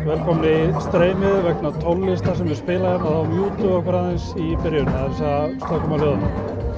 velkomni í streymið vegna tónlistar sem við spila hérna, þá mjútum við okkur aðeins í byrjun, það er þess að slökum á hljóðunum.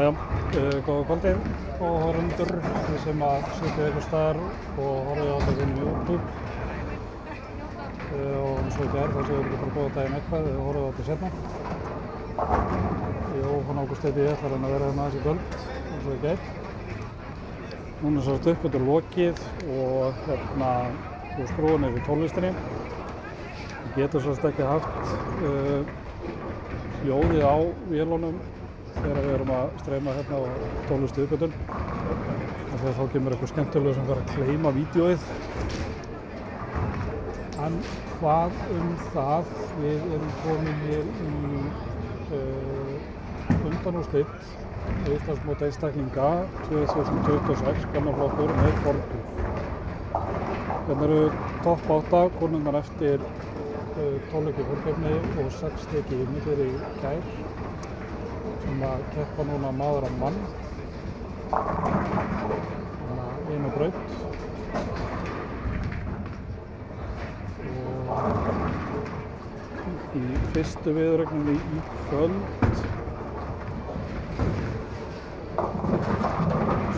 Góða kvöldið og horfendur sem að sitja eitthvað staðar og horfið á þetta inn á YouTube og svo í gær þá séum við bara góða daginn eitthvað og horfið á þetta setna. Jóhann Ágúst heiti ég, ætlar hann að vera hérna aðeins í kvöld eins og í gær. Núna er svo uppbyttur lokið og skrúin yfir tónlistinni. Við getum svo ekki haft hljóðið á vélunum þegar við erum að streyma hérna á tónlistu uppbytun. Þegar þá kemur eitthvað skemmtilegur sem fara að claima vídeóið. En hvað það? Við erum komin hér í undanúrslit Íslandsmót einstaklinga 2026, gamla flokkur með forgjöf. Hérna eru topp 8 konurnar eftir 12 leiki forgjöfni og 6 leiki fyrir í gær sem að keppa núna maður á mann. Einu braut. Og í fyrstu viðureigninni í kvöld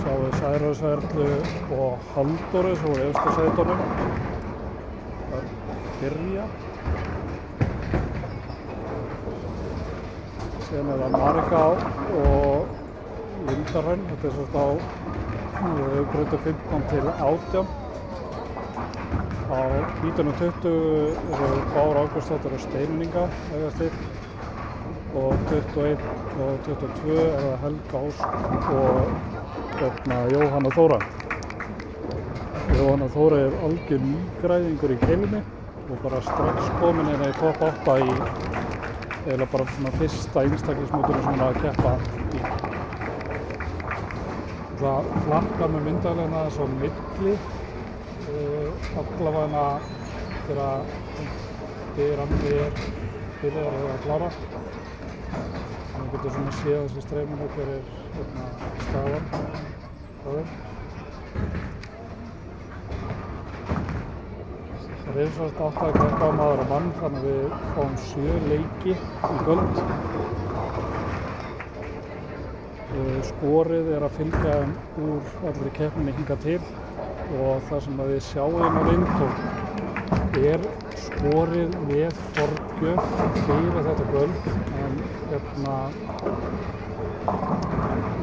sáum við Særós-Erlu og Halldóru sem voru í efstu sætunum. Það byrja. Síðan er það Marika og Lindarhraun. Þetta er svolítið á brautu 15 til 18. Á 19:20 eru Bára Ágústsdóttir og Steininga eigastir og 21 og 22 er það Helga Ósk og Jóhanna Þóra. Jóhanna Þóra er algjör nýgræðingur í keilunni og bara strax komin inn í topp 8 í eða bara svona fyrsta einstaklingsmótinu sem hún að keppa í. Það flakkar með myndavélinna þess á milli allavega þegar byrjandi er byrjaður að klára. Þannig getur svona séð þessi streyminu hver er staðan á þeim. Það er svo að keppa á maður og mann, þannig að við fáum 7 leiki í kvöld. Skorið er að fylgja úr allri keppninni hingað til og það sem við sjáum á Lindtók er skorið með forgjöf fyrir þetta kvöld en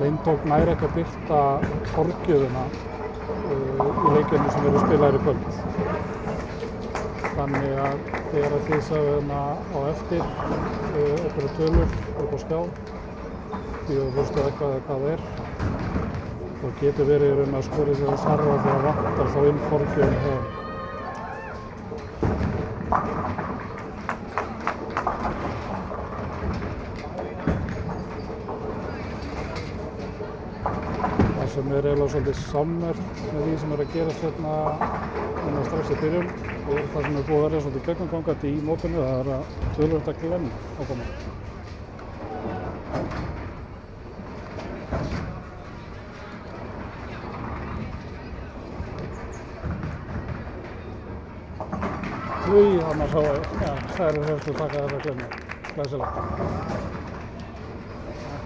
Lindtók nær ekki að birta forgjöfina í leikjunum sem eru spilaðir í kvöld. Þannig að þegar þið sjáum á eftir einhverju tölur upp á skjá því að þú veistu eitthvað hvað það er og getur verið að skorið sig að sarfa þegar vantar þá inn forgjöfum hjá þeim. Það sem er eiginlega svolítið sammerkt með því sem er að gerast hérna strax í byrjun og það sem er búið að vera svolítið gegnumgangandi í mótinu það er að töluvert að glenna á koma. Þannig að Særós hefstu taka þetta glenni. Glæsilegt.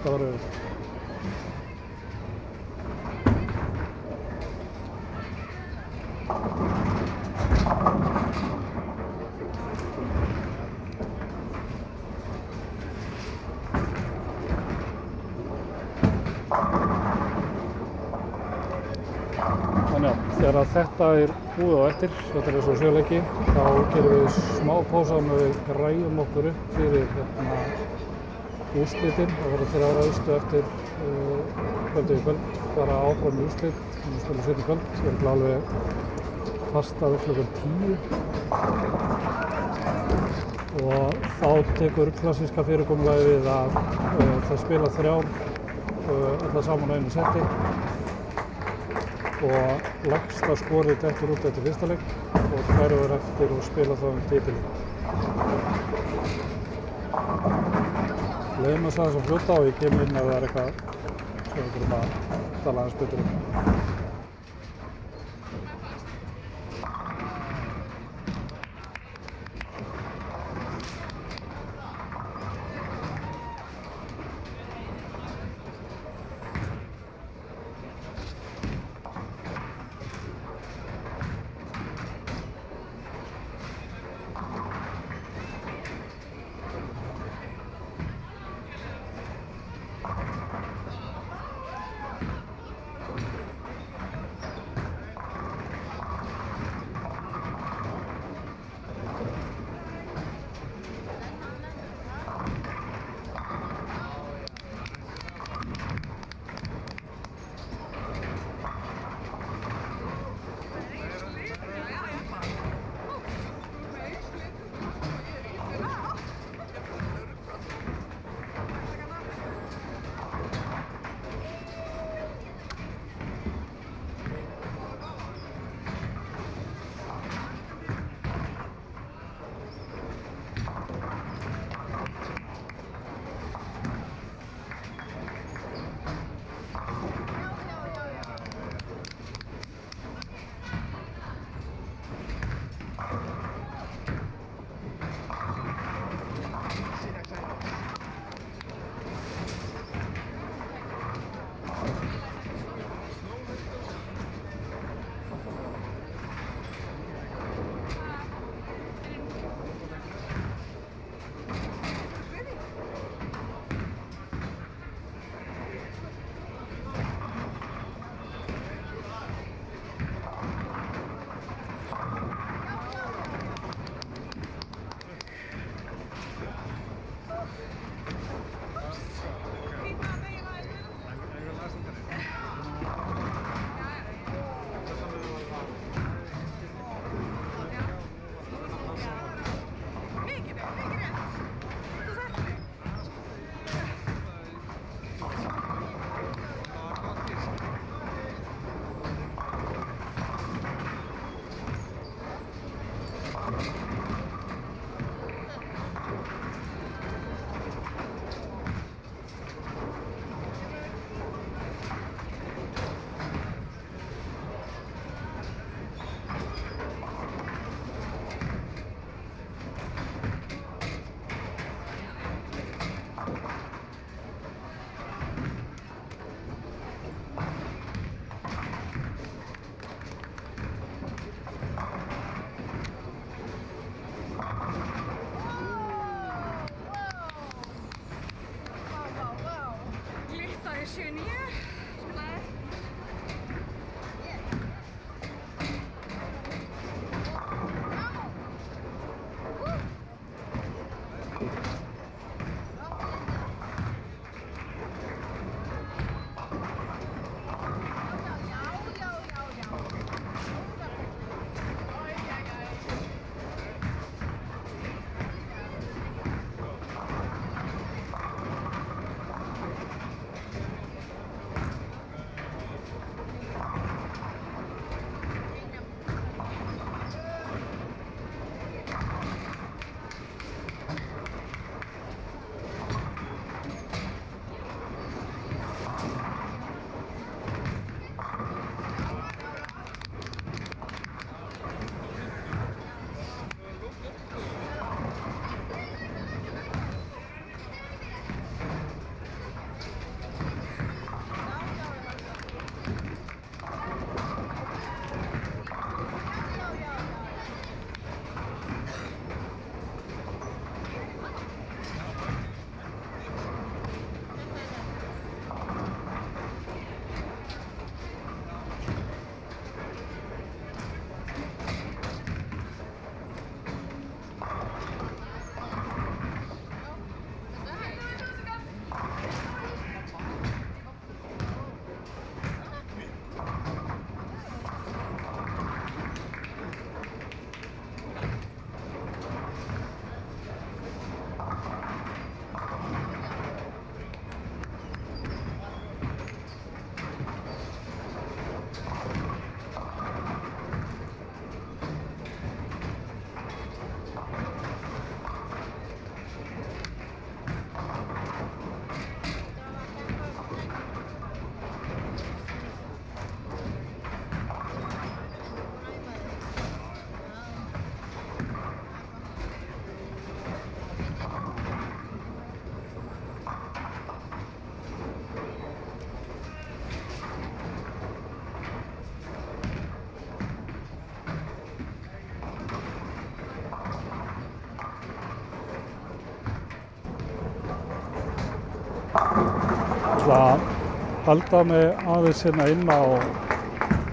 Þetta var auðvitað. Þannig þegar þetta er búið á eftir, þetta er eins og 7 leiki, þá gerum við smá pása með við græjum okkur upp fyrir úrslitin. Það verður 3 ræðstu eftir kvöldið í kvöld, fara áfram í úrslit, við spilum 7 í kvöld, við erum alveg fasta við klukkan 10 og þá tekur klassíska fyrirkomulagið við að það spila 3 allar saman á einu setti og lægsta skorið dettur út eftir fyrsta leik og hverfur eftir og spila þá titilinn. Leiðum að aðeins að fljóta og ég kem inn ef það er eitthvað sem við þurfum að tala aðeins betur um. Glitta í 79. Ég ætla að halda mig aðeins hérna inn á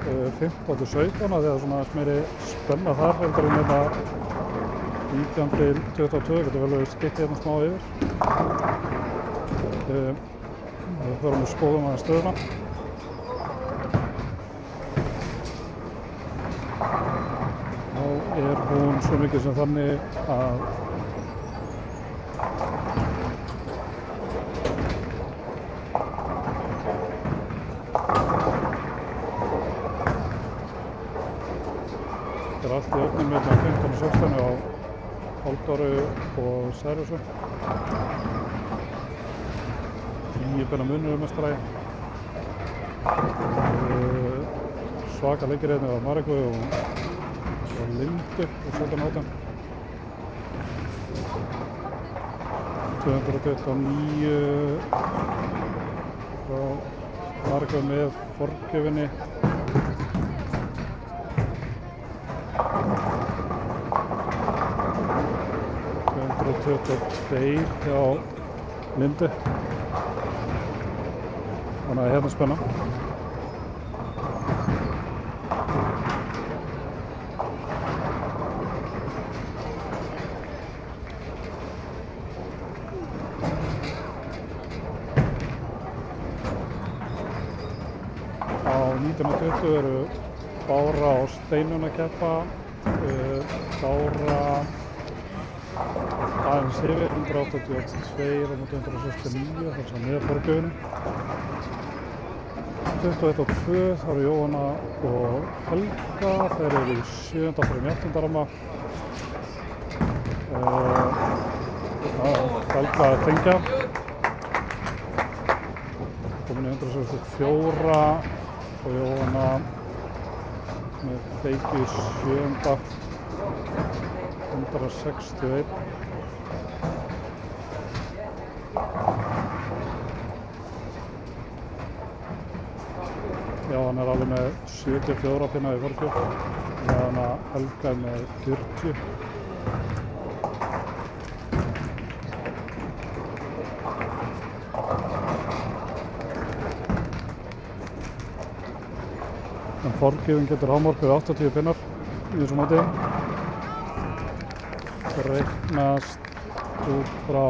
15 til 17 þegar svona meiri spenna þar heldur en hérna 19 til 22, getur vel verið skipt hérna smá yfir. Við förum og skoðum aðeins stöðuna. Þá er hún svo mikið sem þannig að allt í öllum með 15 og 16 á Halldóru og Særúsu. 10 benna munur mestræði. Svaka leikir hérna á Mariku og Lindu og 17-18. 229 frá Mariku með forgjöfinni. 22 hjá Lindu. Þannig að hérna er spenna. Á 1920 eru Bára og Steinunn að keppa. Bára aðeins yfir 182 á móti 169, þess að með forgjöfinni. 21 og 2, þá eru Jóhanna og Helga, þeir eru í 7. fyrir 8. ramma. Helga að tengja, komin í 164 og Jóhanna með feiki í 7. 161. Já, hann er alveg með 74 pinna í forgjöf, meðan að Helga er með 40. En forgjöfin getur hámarkið 80 pinnar í þessu móti. Það reiknast út frá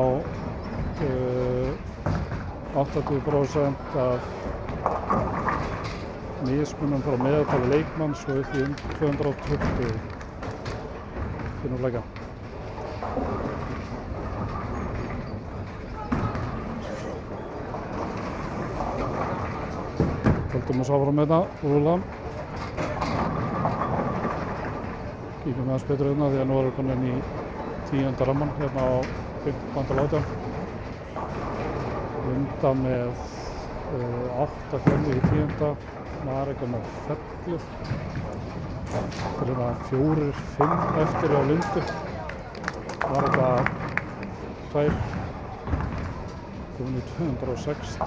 80% af mismunum frá meðaltali leikmanns og upp í 220 finnur leika. Höldum við áfram með þetta, rúla. Kíkjum aðeins betur hérna því að nú erum við komin í 10. ramman hérna á 15. láta. Linda með 8 klemmi í 10. Marika með fellu. Það er hérna 4-5 eftir á Lindu. Marika 2. Komin í 260.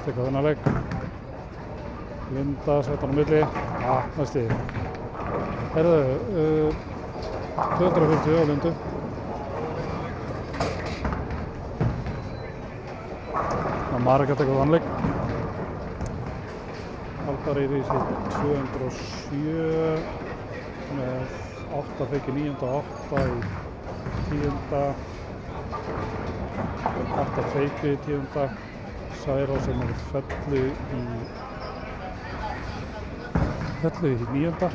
Tekka þennan leik. Linda sett hann á milli. Næsti. Herðu, 240 á Lindu. Marika tekur þann leik. Haldar í sig 207 með 8 feiki 9. og 8 í 10. 8 feiki í 10. Særá sem er fellu í 9.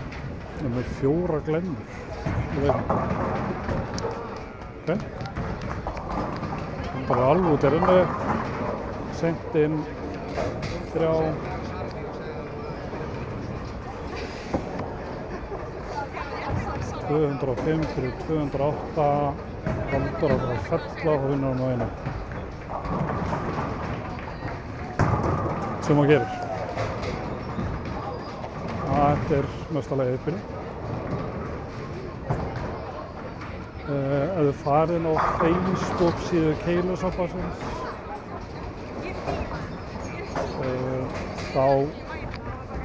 með 4 glennur í leiknum. Ok. Hann bara alveg út inni. Sent inn 3. 205 fyrir 208. Halldór að fara að fella og vinnur hann á einu. Sem hann gerir. Þetta er mesta lagi uppbyrjun. Ef þið farið inn á Facebook síðu Keilusambandsins þá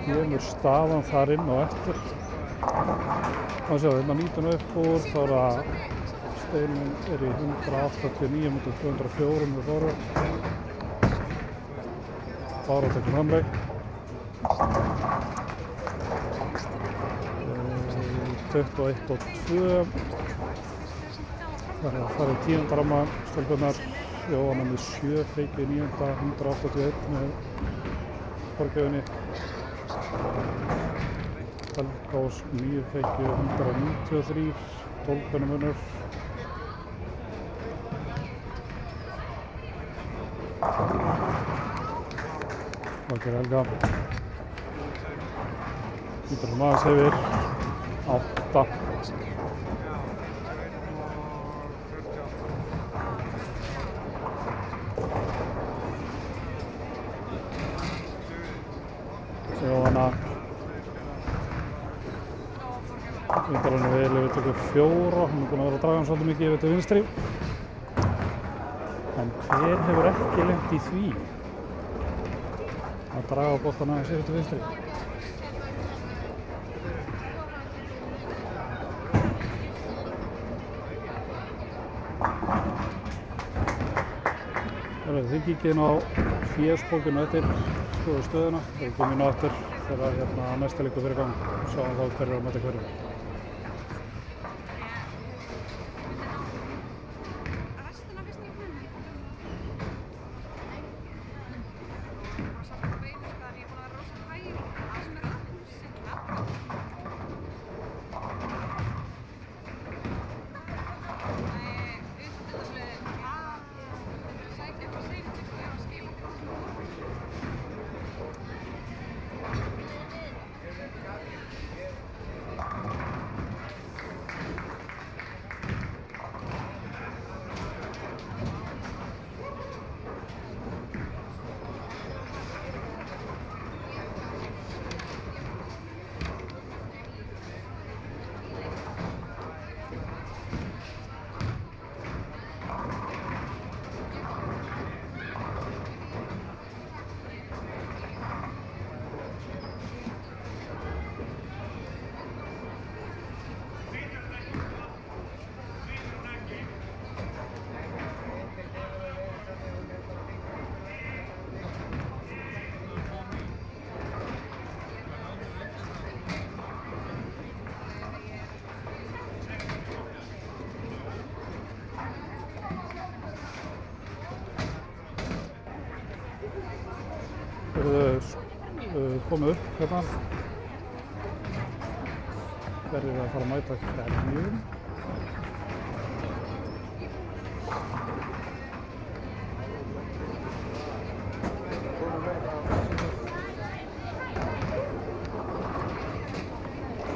kemur staðan þar inn og eftir. Það séu hérna nýtum upp úr, þá er að steinin er í 189 mútið 204 með forvörð. Bara tekur framleik. 21 og 2. Það er að fara í 10. ramma stelpunnar. Jóhanna með 7 feiki í 9. 181 með forgjöfinni. Helgás 9 feiki 193, 12 penna munur. Það gerir Helga. Ítar hún aðeins yfir 8. Jóhanna ítar henni vel yfir tökur 4. Hún er búin að vera að draga hann svolítið mikið yfir til vinstri. En hver hefur ekki lent í því að draga boltann aðeins yfir til vinstri? Þið kíkið inn á FS-bókinu eftir skoðu stöðuna. Það er komin á eftir þegar næsta leikur fyrir gang. Sjáum þá hverjir að mæta hverjum. komið upp hérna. Hverjir að fara að mæta hverjum.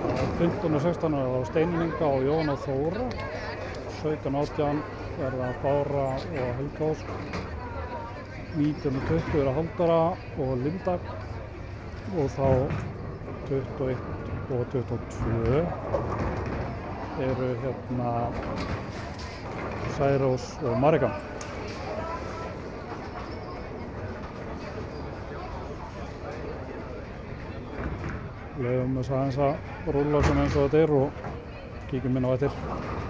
Á 15 og 16 er það Steinunn Inga og Jóhanna Þóra. 17 og 18 er það Bára og Helga Ósk. 19 og 20 er það Halldóra og Linda. Og þá 21 og 22 eru hérna Særós og Marika. Leifum þess aðeins að rúlla svona eins og þetta er og kíkjum inn á eftir.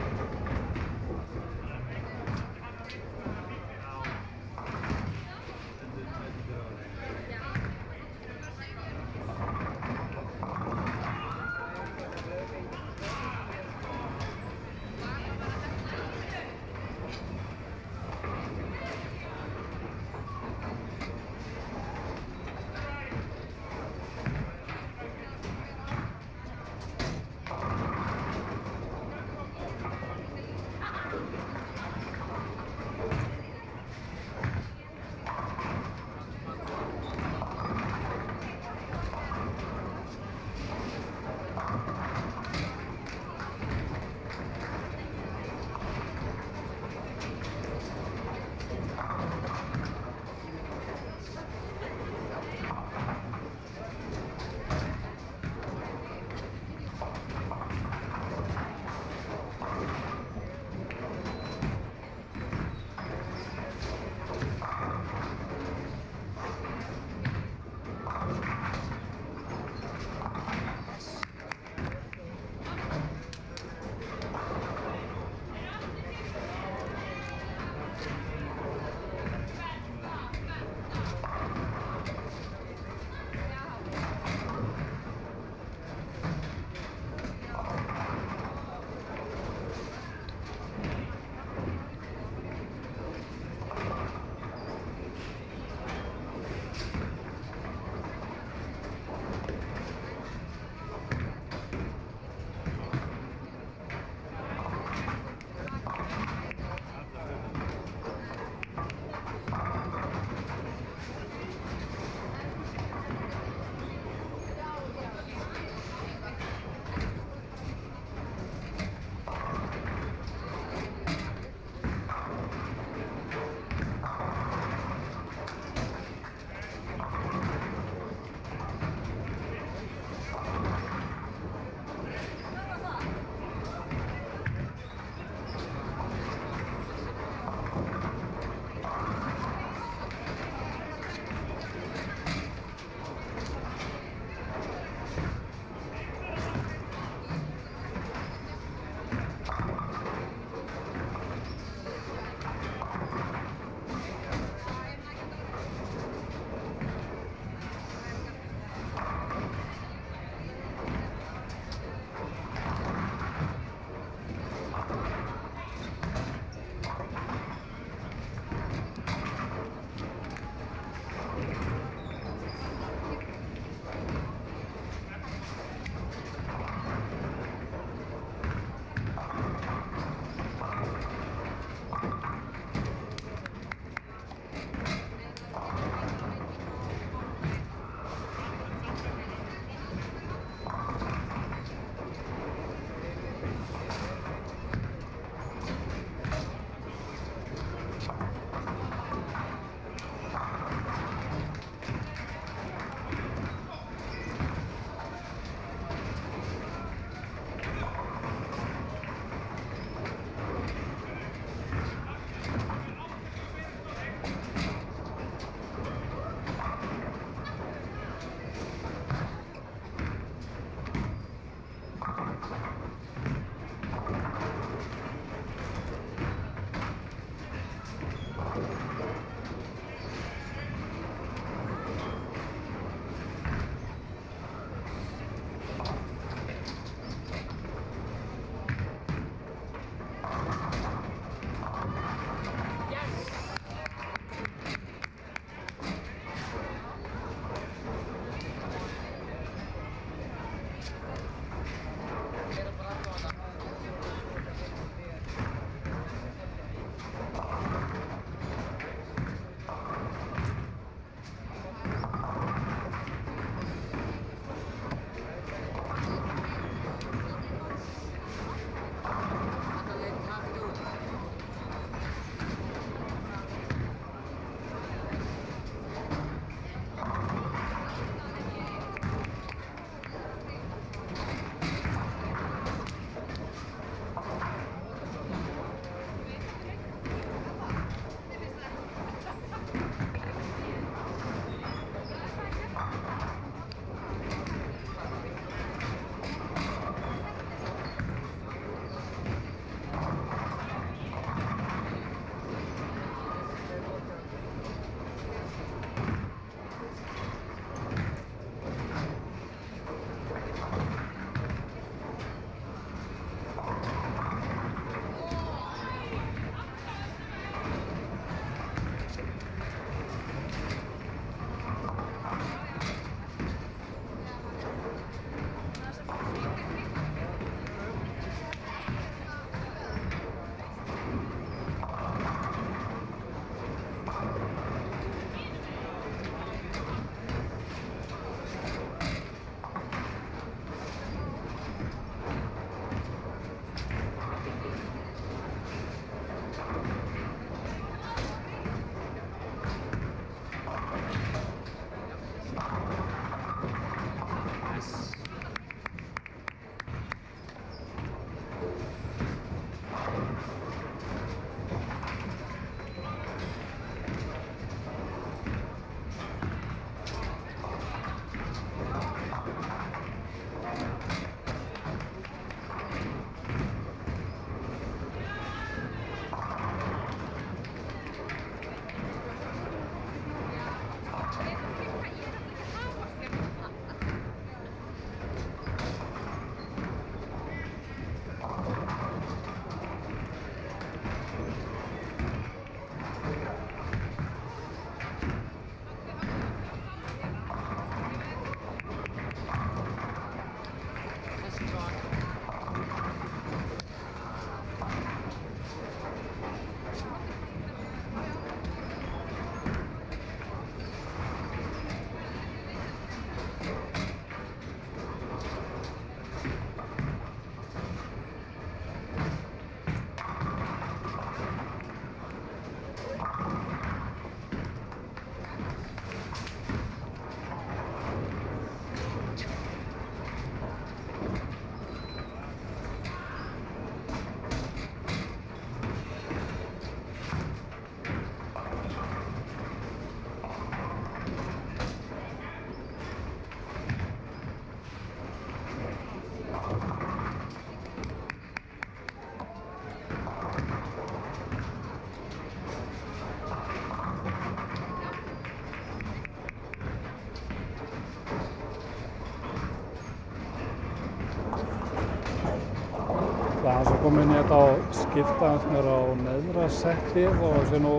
koma inn í þetta og skipta aðeins mér á neðra settið og þessi nú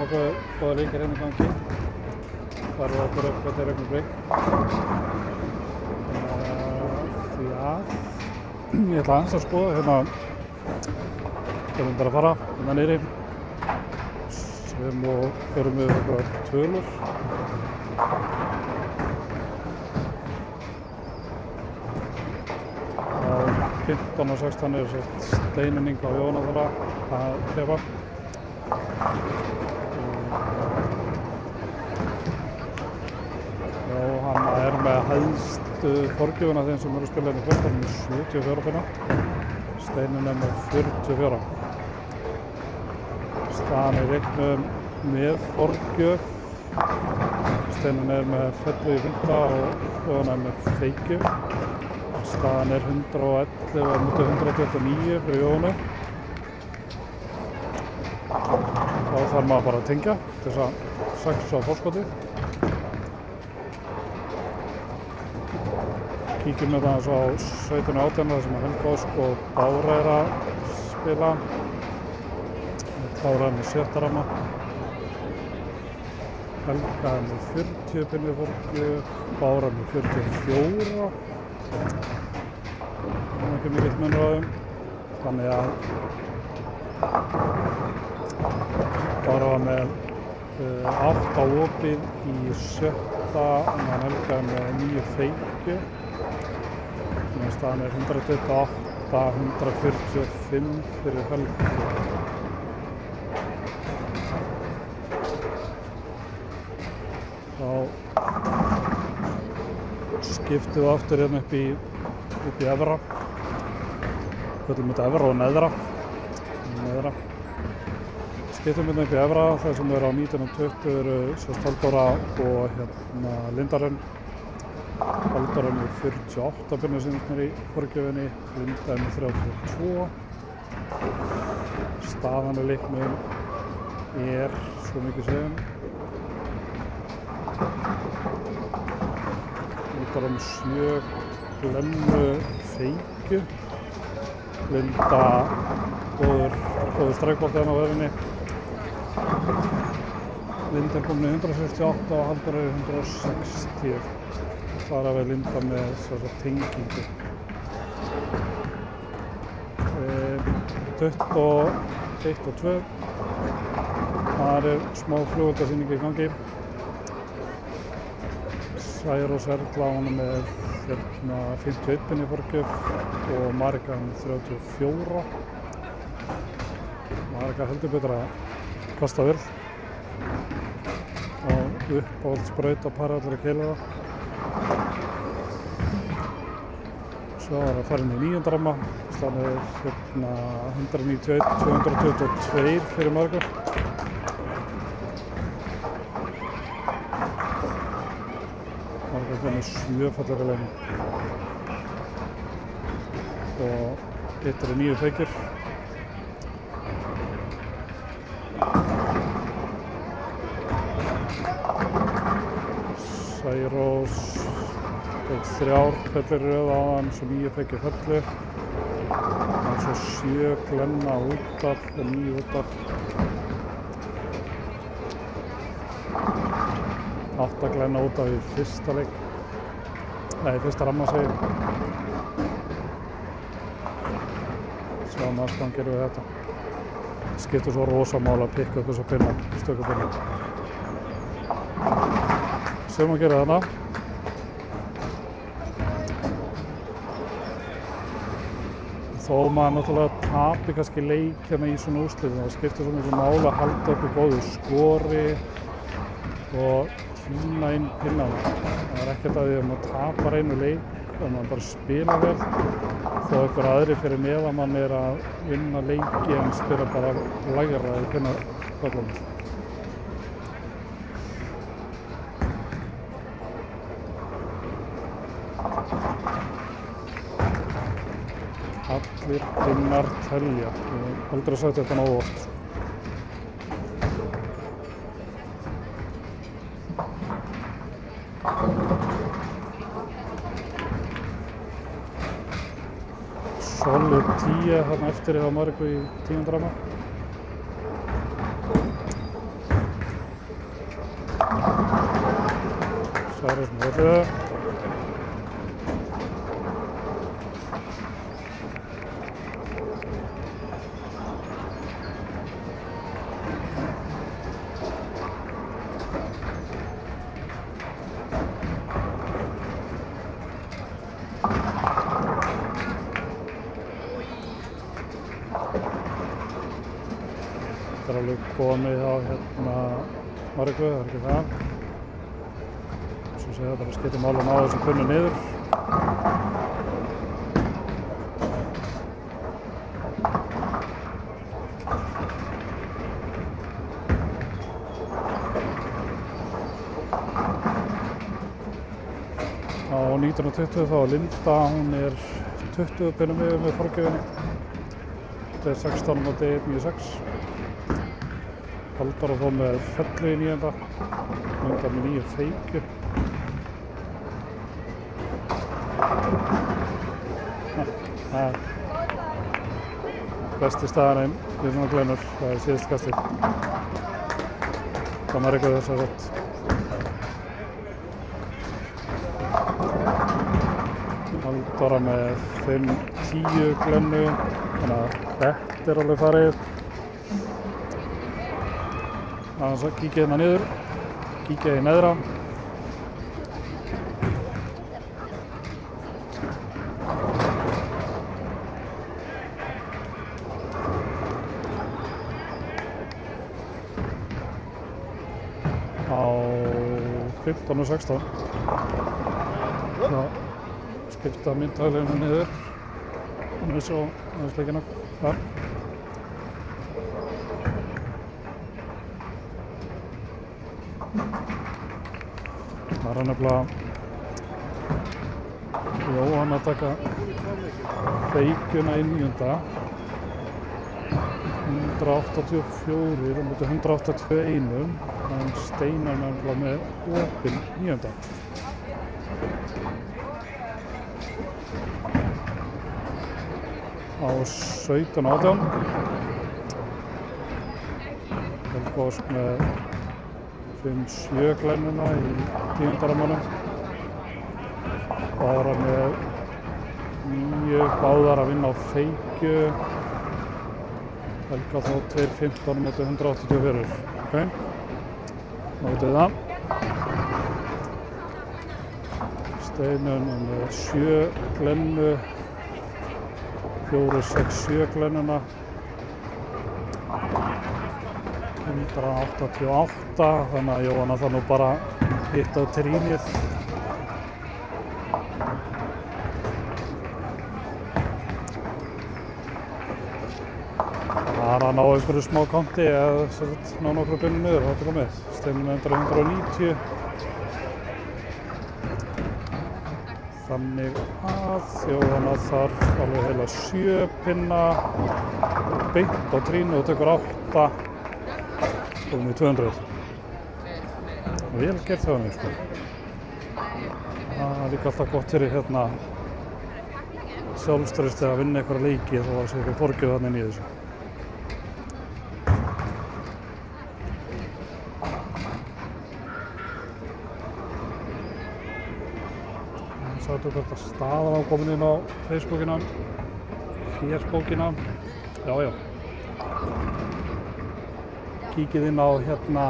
okkur góða leikir inn í gangi. Farið okkur upp þetta er augnablik. Því að ég ætla aðeins að skoða hérna bara að fara hérna niðri sem og förum við okkur tölur. Á 15 og 16 er steininning á Jónatara að klefa. Já, hann er með hæðstu forgjöfuna þeim sem eru að spila hérna í kvöld, hann er með 74 pinna. Steinin er með 44. Staðan er reiknum með forgjöf. Steinin er með fellu í 5 og hann er með feikju. Staðan er 111 á móti 129 fyrir Jónu. Þá þarf maður bara að tengja til þess að saxa á forskotið. Kíkjum við aðeins á 17 og 18 þar sem Helga Ósk og Bára er að spila. Bára er með 7. ramma. Helga er með 40 pinni forgjöf, Bára með 44. Það er ekki mikill munur á þeim. Þannig að Bára var með 8 opið í 7. og Helga er með 9 feikju. Þannig að staðan er 128, 145 fyrir Helgu. Þá skiptum við aftur hérna upp í efra. Köllum þetta efra og neðra. Skiptum hérna upp í efra, það sem eru á 19 og 20 eru Halldóra og hérna Lindarinn. Halldóra er með 48 pinna sem er í forgjöfinni, Linda er með 32. Staðan í leiknum er svo mikið segjum. Linda er með 7 glemmu feikju. Linda góður strækbolti hérna á verðinni. Linda er komin í 168 og Halldóra er 160. Þar að við Linda með svona tengingu. 21 og 2. Þar er smá flugeldasýning í gangi. Særós Erla, hún er með 51 pinni forgjöf og Marika með 34. Marika heldur betur að kasta vel og uppáhaldsbraut á parallari keilara. Svo er það farin í 9. ramma. Staðan er 191, 222 fyrir Marika. Marika er með 7 fallega legin. Og hitt eru 9 feikir. Særós fekk 3 fellir í röð áðan, svo 9 feikir fellu. Það er svo 7 glenna út af og 9 út af. 8 glenna út af í fyrsta leik. Nei, fyrsta ramma segir. Sjáum aðeins hvað gerum við þetta. Skiptir svo rosa mál að pikka upp þessa pinna, stökkupinna. Sem að gera þarna. Þó maður náttúrulega tapi kannski leik hérna í svona úrslitum. Það skiptir svo miklu máli að halda upp í góðu skori og tína inn pinnana. Það er ekkert að því að maður tapar einu leik og maður bara spila vel. Þó einhver aðri fyrir neðan mann er að vinna leiki en spila bara lægra í pinnapöllunum. Allir pinnar telja. Ég hef aldrei sagt þetta nógu oft. solid 10 þarna eftir hjá Mariku í 10. ramma. Sverris með öllu. Þetta er alveg komið á hérna Mariku, það er ekki það. Svo segja það bara skiptir máli að ná þessum kunnu niður. Á 1920 þá Linda, hún er 20 pinnum yfir með forgjöfinni. Þetta er 16 móti 196. Halldóra þó með fellu í 9. Linda með 9 feikju. Það er besti staðarinn við svona glennur, það er síðust kastið. Það maður eitthvað þess að rétt. Halldóra með 5-10 glennu, þannig að þetta er alveg farið. Aðeins að kíkja hérna niður, kíkja í neðra. Á 15 og 16. Það skipta myndhælinu niður. Þannig svo aðeins leikina þar. Það er nefnilega Jóhann að taka feikjuna í 9. 184 á móti 181, en Steinar nefnilega með opinn 9. Á 17-18. Helga Ósk með 5-7 glennuna í 10. rammanum. Báðar með 9, báðar að vinna á feikju. Helga þá 2-15 móti 184. Ok, þá veitum við það. Steinun með 7 glennu, 4-6-7 glennuna. 188, þannig að Jóhanna það nú bara hitt á trínið. Það er að ná einhverju smá kanti eða ná nokkru pinnum niður, það er komið. Steinun endar 190. Þannig að Jóhanna þarf alveg heila 7 pinna, beint á trínu og tekur 8. Komum í 200. Vel gert hjá henni, sko. Það er líka alltaf gott fyrir hérna sjálfstrausti að vinna einhverja leiki þó að það sé eitthvað forgjöf þarna inn í þessu. Sátu hvort að staðan á komin inn á Facebookina, Férsbókina, já. Kíkið inn á hérna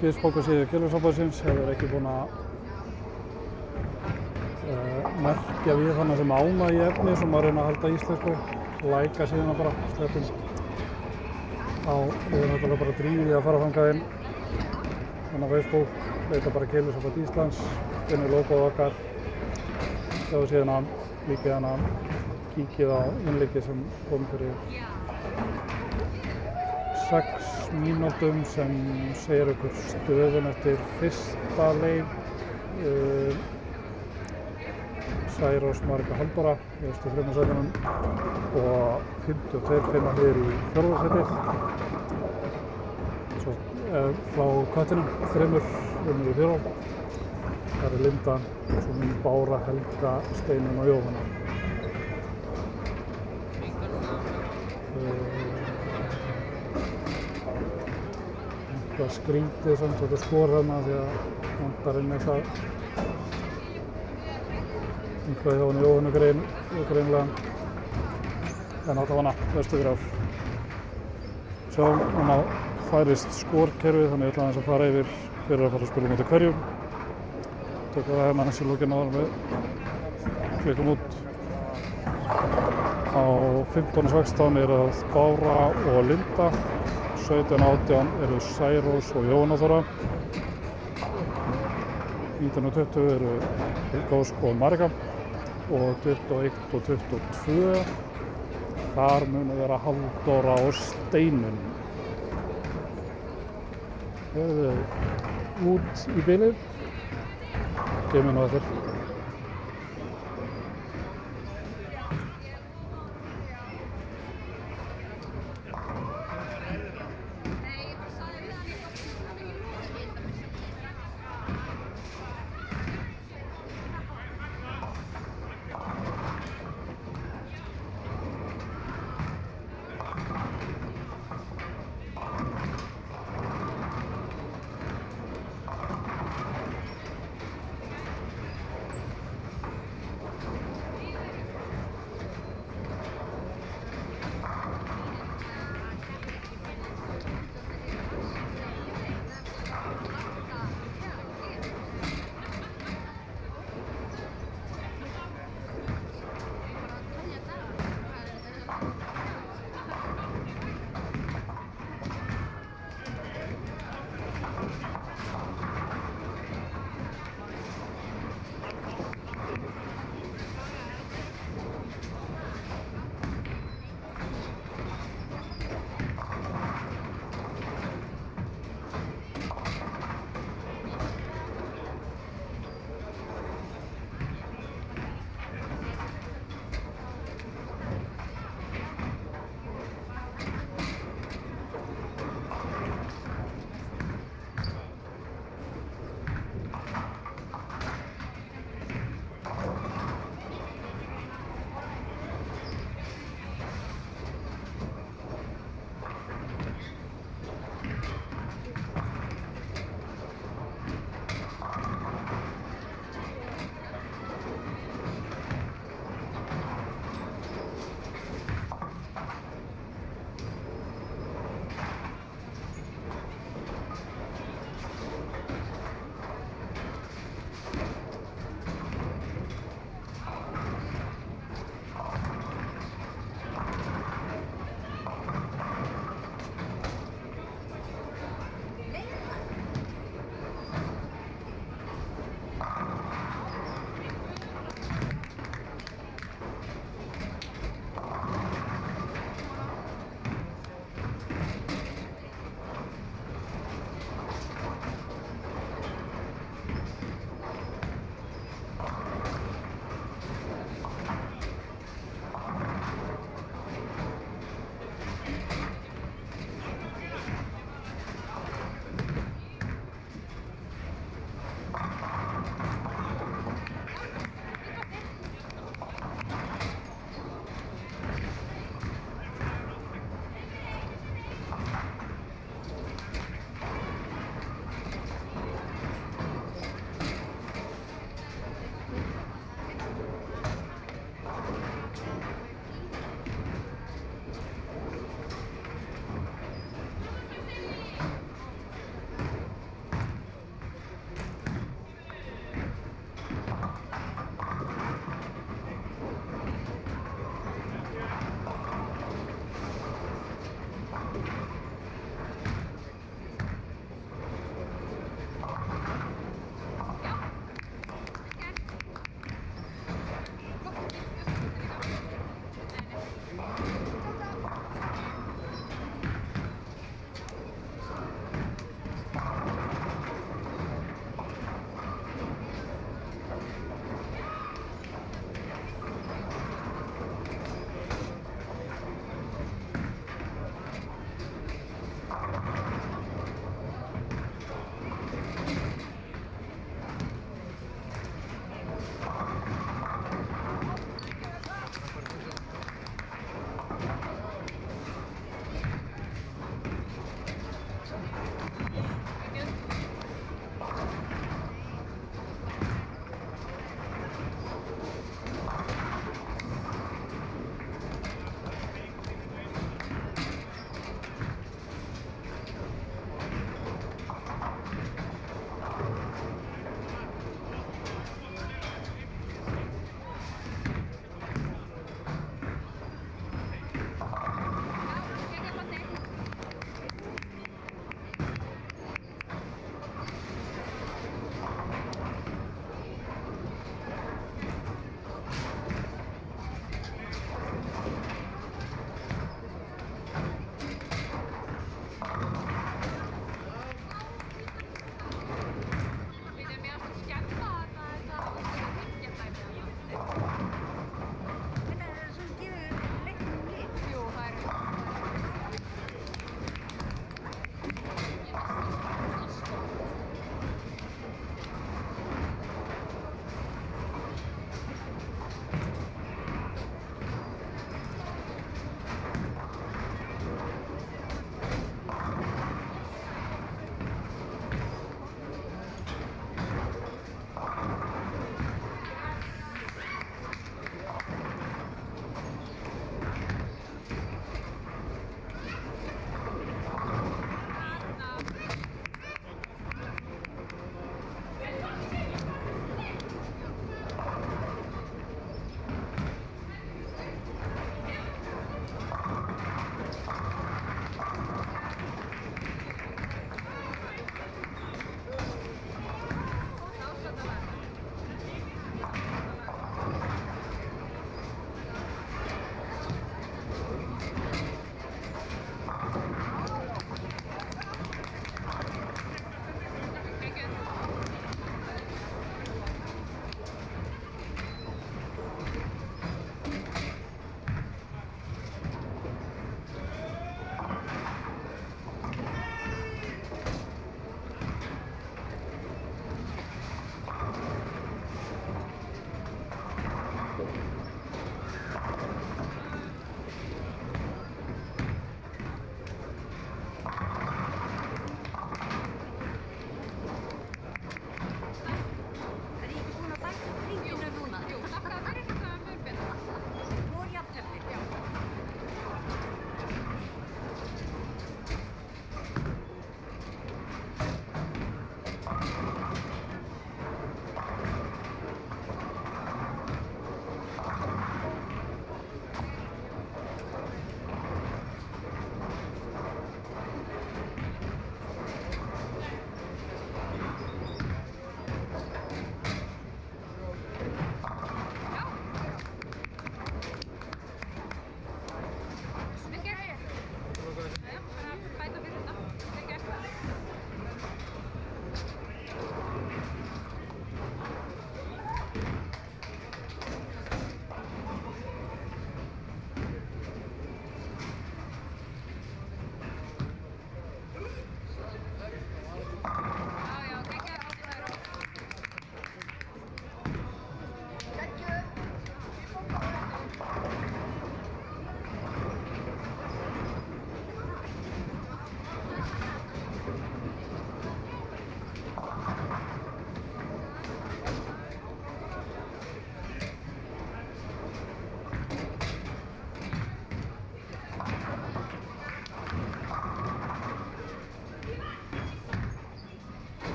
Férsbókasíðu Keilusambandsins, hefur ekki búin að merkja við þannig sem ánægja í efni sem að reyna að halda íslensku, læka síðuna bara, sleppum. Þá er náttúrulega bara drífið að fara þangað inn á Facebook, leita bara Keilusamband Íslands, finnir logoð okkar, sjáu síðan líkið hana, kíkið á innleikið sem kom fyrir 6 mínútum sem segir ykkur stöðun eftir fyrsta leik. Særós Marika Halldóra í efstu þriðjasætunum og 52 pinnar niður í 4. sæti. Svo frá köttinum, 3 unnur í 4. Það er Linda, svo Bára, Helga, Steinun og Jóhanna. eitthvað skrítið samt þetta skor þarna því að vantar inn eitthvað hjá henni Jóhannu greinilega en allavega vestur ár. Sjáum, núna færist skorkerfið þannig ég ætla aðeins að fara yfir hver að fara að spila mútið hverjum. Tökum það hérna næst í lokin áður við klikkum út. Á 15-16 það Bára og Linda, 17-18 eru Særós og Jóhanna Þóra, 19-20 eru Helga Ósk og Marika og 21 og 22 þar munu vera Halldóra og Steinunn. Við út í bilið, kemur nú eftir.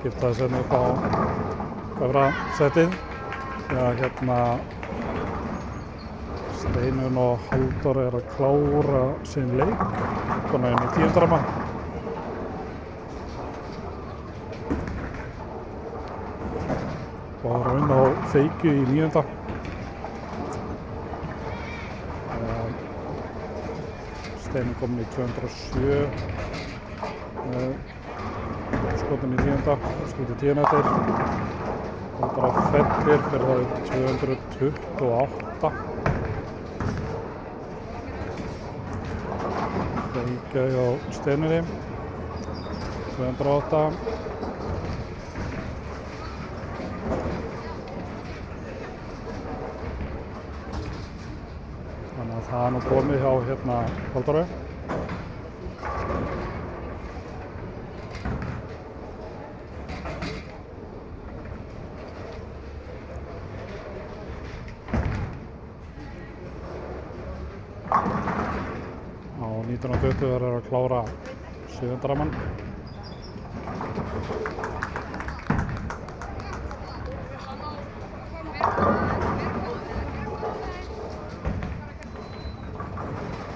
skipta þess upp á efra settið. Hérna Steinunn og Halldór að klára sinn leik, svona inn í 10. ramma. Bara inn á feikju í 9. Steinunn komin í 207 skotin í 10. skotið 10 metr. Halldór fellir fyrir það 228. Feikja hjá Steinunni 208. Þannig að það er nú komið hjá hérna Halldóri. Á 1920 verður að klára 7. ramman.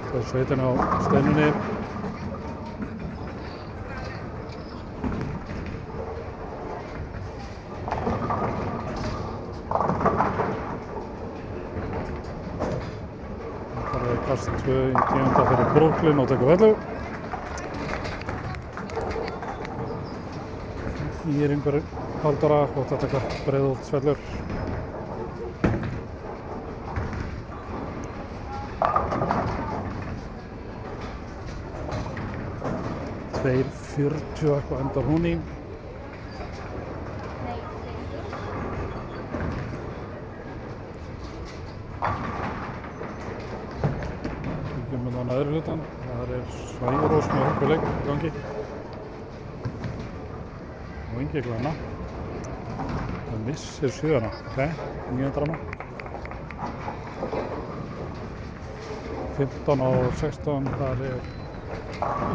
Það er sveitin á Steinunni. Það er kast 2 í 10. fyrir Brooklyn og tekur vellu. Íringur Halldóra og þetta tekur Breiðholtsvellur. Tveir 40 eitthvað endar hún í. Kíkjum við á neðri hlutan. Það er Sværós með hörkuleik í gangi. Og Ingi Glenna. Það missir 7. Ok, 9. ramma. 15 og 16, það er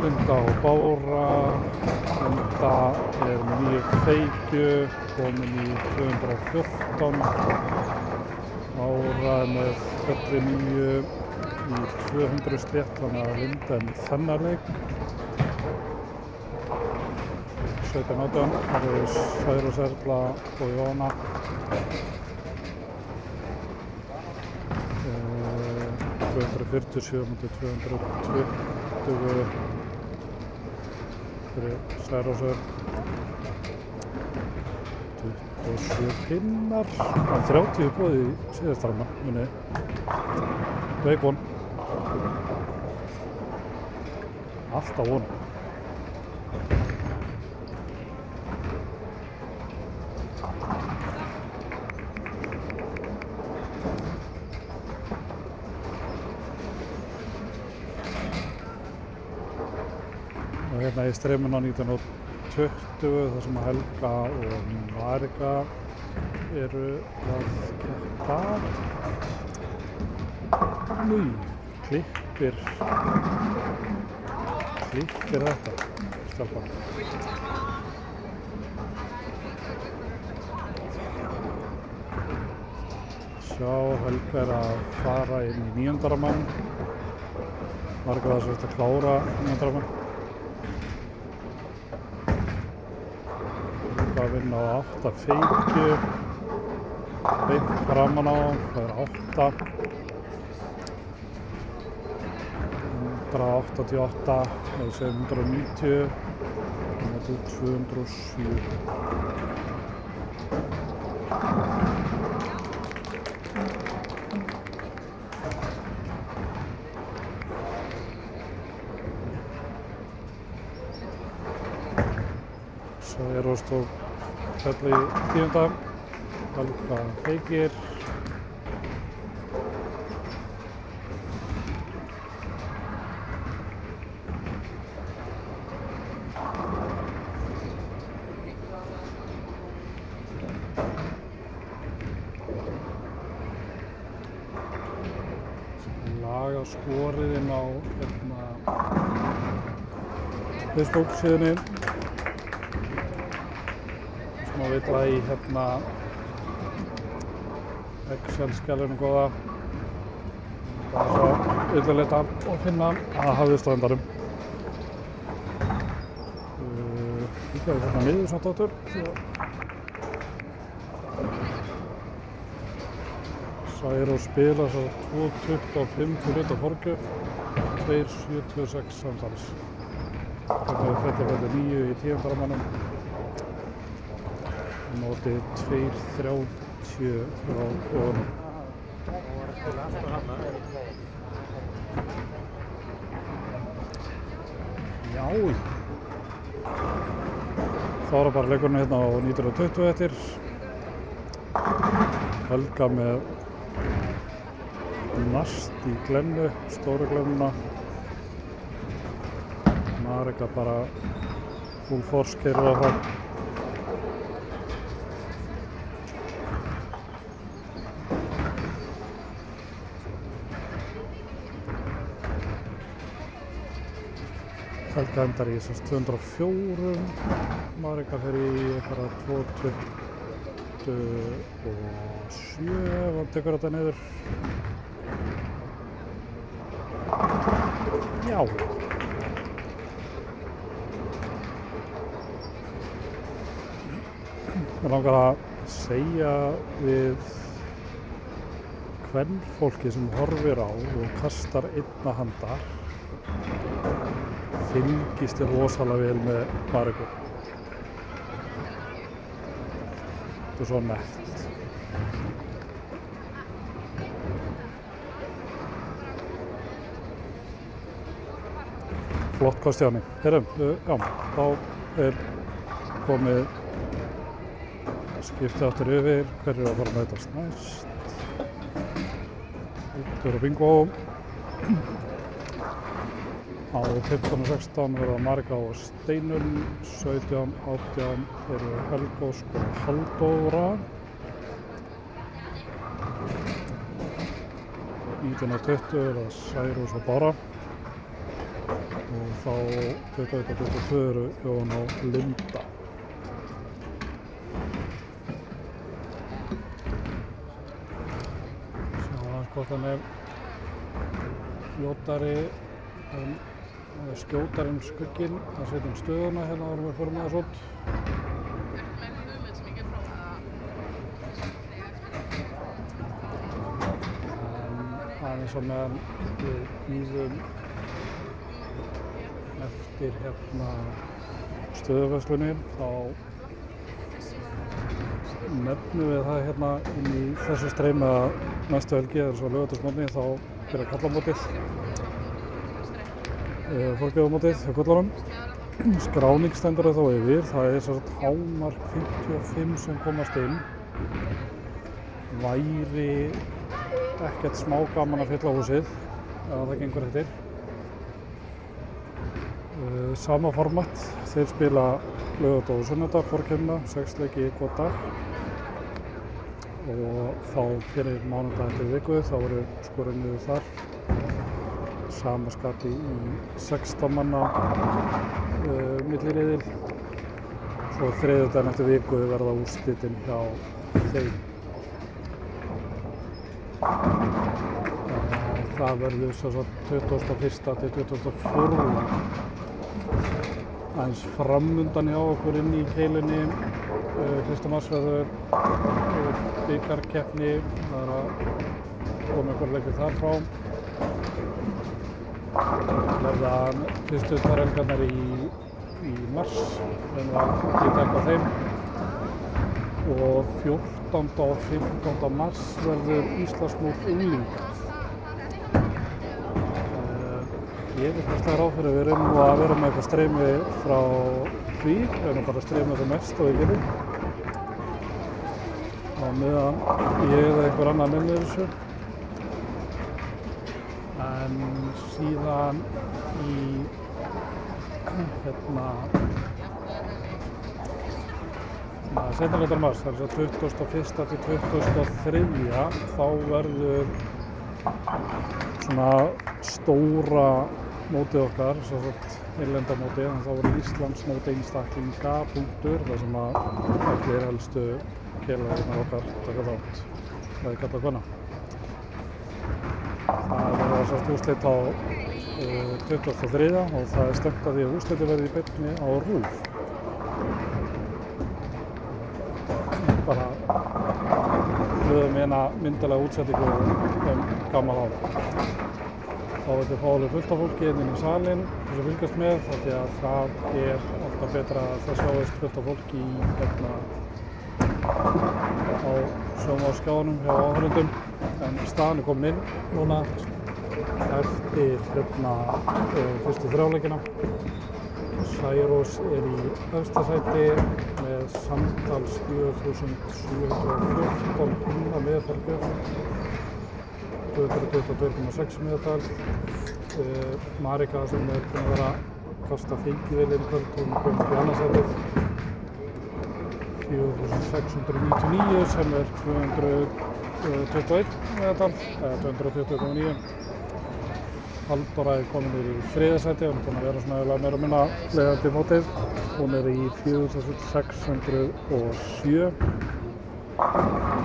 Linda og Bára. Linda er með 9 feikju, komin í 214. Bára er með 49 í 200 slétt, þannig að Linda er með þennan leik. 17-18, það eru Sværós Erla og Jóna. 247 mútið 220 fyrir Særásar. 27 pinnar. Það er 30 boðið í síðasta ramma, muni. Veikvon. Alltaf von. Og hérna í streymuna 1920 þar sem að Helga og Marika eru að keppa. Nú, klippir þetta, stelpan. Sjá, Helga er að fara inn í 9. rammann. Marika var svo að klára 9. rammann. Að vinna á 8 feikju, beint framan á, það er 8, 188, það er 190, það er 207. Sværós tók fellu í 10. Helga feikir. Laga skorið inn á Facebook síðunni. nú villa í hérna Excel-skjalinu góða. Það er svo yfirleita að finna að hafðist á endanum. Líka við hérna miður samt áttur. Særós spila svo 2.25 fyrir utan forgjöf, 2.76 samtals. Þetta er Fellafellur 9 í 10. rammanum. Móti 2.30 frá öðunum. Já. Þá er bara leikurinn hérna á 1920 eftir. Helga með Nast í Glennu, stóru Glennuna. Marika bara full force keyrir á það. Helga endar í 204, Marika fer í eitthvað 2.27 ef hann tekur þetta niður. Já. Mér langar að segja við kvenfólki sem horfir á og kastar einna handar, fylgist þér rosalega vel með Mariku. Þetta er svo nett. Flott kost hjá henni. Heyrðum, já, þá er komið skipti aftur yfir, hverju að fara að mætast næst. Þetta er bingo. Á 15 og 16 verða Marika og Steinunn, 17, 18 eru Helga Ósk og Halldóra. 19 og 20 verða Særós og Bára. Og þá 21 og 22 eru Jón og Linda. Sjá aðeins hvort hann er fljótari en skjótar skugginn að setja stöðuna hérna áður við fórum aðeins út. En aðeins á meðan við bíðum eftir hérna stöðuverslunni þá nefnum við það hérna inn í þessu streymi að næstu helgi eða svo laugardagsmorgni þá byrjar kallamótið. Fólkjöfumótið hjá Gullunum. Skráning stendur þó yfir, það er svo hámark 55 sem komast inn. Væri ekkert smá gaman að fylla húsið, ef það gengur eftir. Sama format, þeir spila laugardag og sunnudag, forkeppnina, 6 leiki í hvern dag. Og þá fyrir mánudag eftir viku, þá eru skorið niður þar. Sama skapi í 16 manna milliriðil. Svo þriðjudaginn eftir viku verða úrslitin hjá þeim. Það verður svo 21. til 24. Aðeins framundan hjá okkur inn í Keilinni. 1. mars verður bikarkeppni. Það er að koma einhver leikur þar frá. Verða fyrstu tvær helgarnar í mars, þannig að líka eitthvað þeim. Og 14. og 15. mars verður Íslandsmót unglinga. Ég vil fyrst að ráð fyrir við erum nú að vera með eitthvað streymi frá því, við erum bara að streyma það mest og við getum. Á meðan ég eða einhver annar nefnir þessu. En síðan í seinni hluta mars, það er 21. til 23. þá verður svona stóra mótið okkar, svo sagt innlenda mótið, en þá voru Íslandsmóti einstaklinga punktur, þar sem að allir helstu keilarar okkar taka þátt, bæði karla og kvenna. Það verða svo úrslit á 23. og það er stefnt að því að úrslitið verði í beinni á RÚV. Bara hlöðum eina myndalega útsendingu gaman á. Þá verður fálega fullt af fólki inn í salinn til að fylgjast með, því að það er alltaf betra að það sjáist fullt af fólki á sjónvarpsskjánum hjá áhorfendum. En staðan er komin inn núna eftir fyrstu þrjáleikina. Særós er í efsta sæti með samtals 4.714 punna meðalgjöf, 222,6 meðal. Marika sem er búin að vera að kasta fengivelin í kvöld, hún er komin í annarsætið, 4.699 sem er 221 meðal, eða 220,9. Halldóra er komin í þriðja sæti, hún er búin að vera svona meira og minna leiðandi mótið. Hún er í 4.607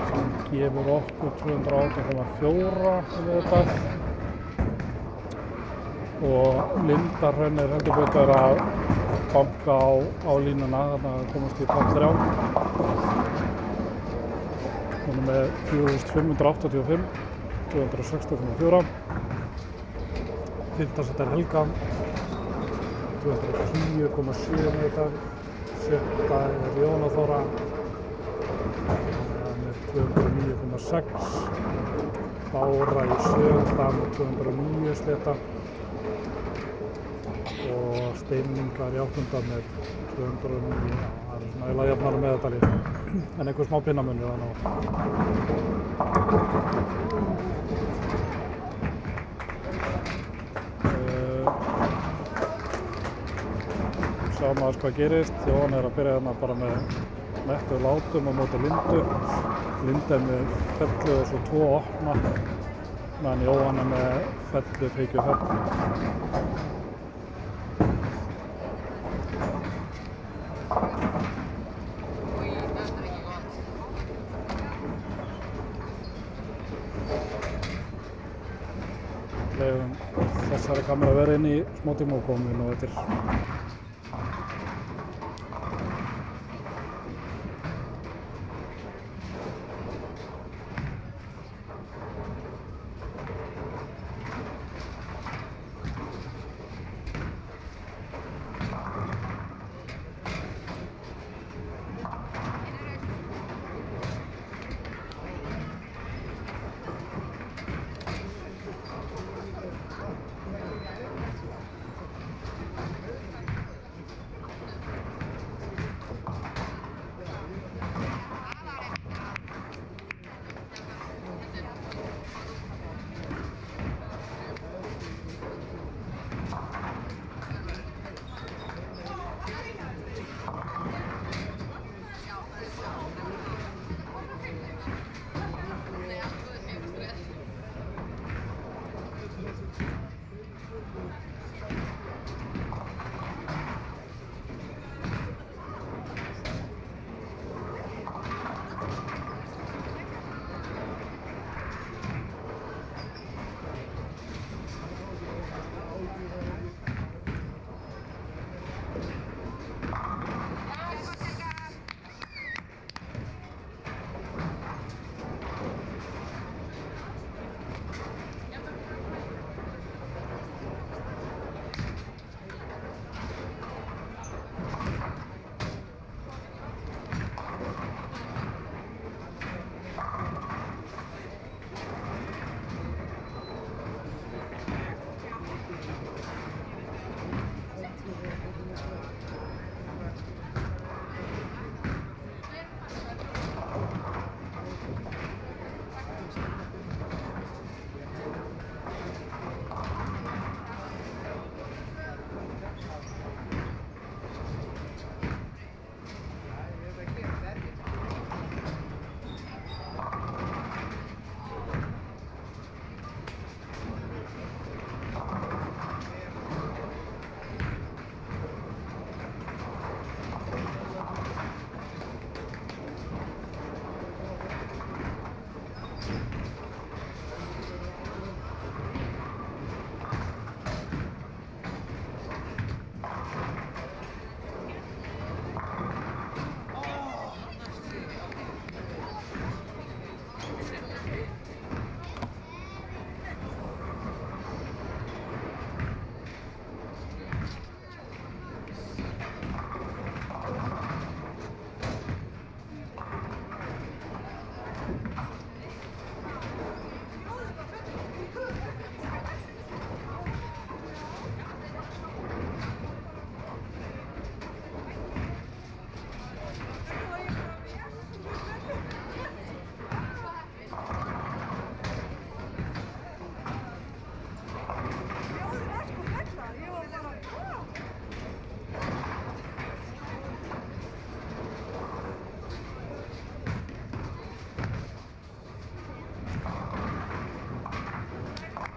sem gefur okkur 218,4 meðal. Og Linda Hrönn er heldur betur að banka á línuna, þannig að komast í topp 3. Hún er með 4.585, 260,4. Fimmta er Helga, 210,7 meðal. Sjötta er Jóna Þóra með 209,6. Bára í sjötta með 209 slétta. Og Steiningar í áttunda með 209, það er svona eiginlega jafnara meðaltali, en einhver smá pinnamunur þannig á. Sjáum aðeins hvað gerist. Jón er að byrja hérna bara með nettu látum á móti Lindu. Linda er með fellu og svo 2 opna, meðan Jóhann er með fellu, feikju og fellu. Leyfum þessari kameru að vera inn í smá tíma og komum við nú eftir.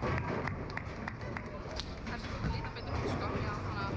Þessi búið að líta betur út sko, já, þannig að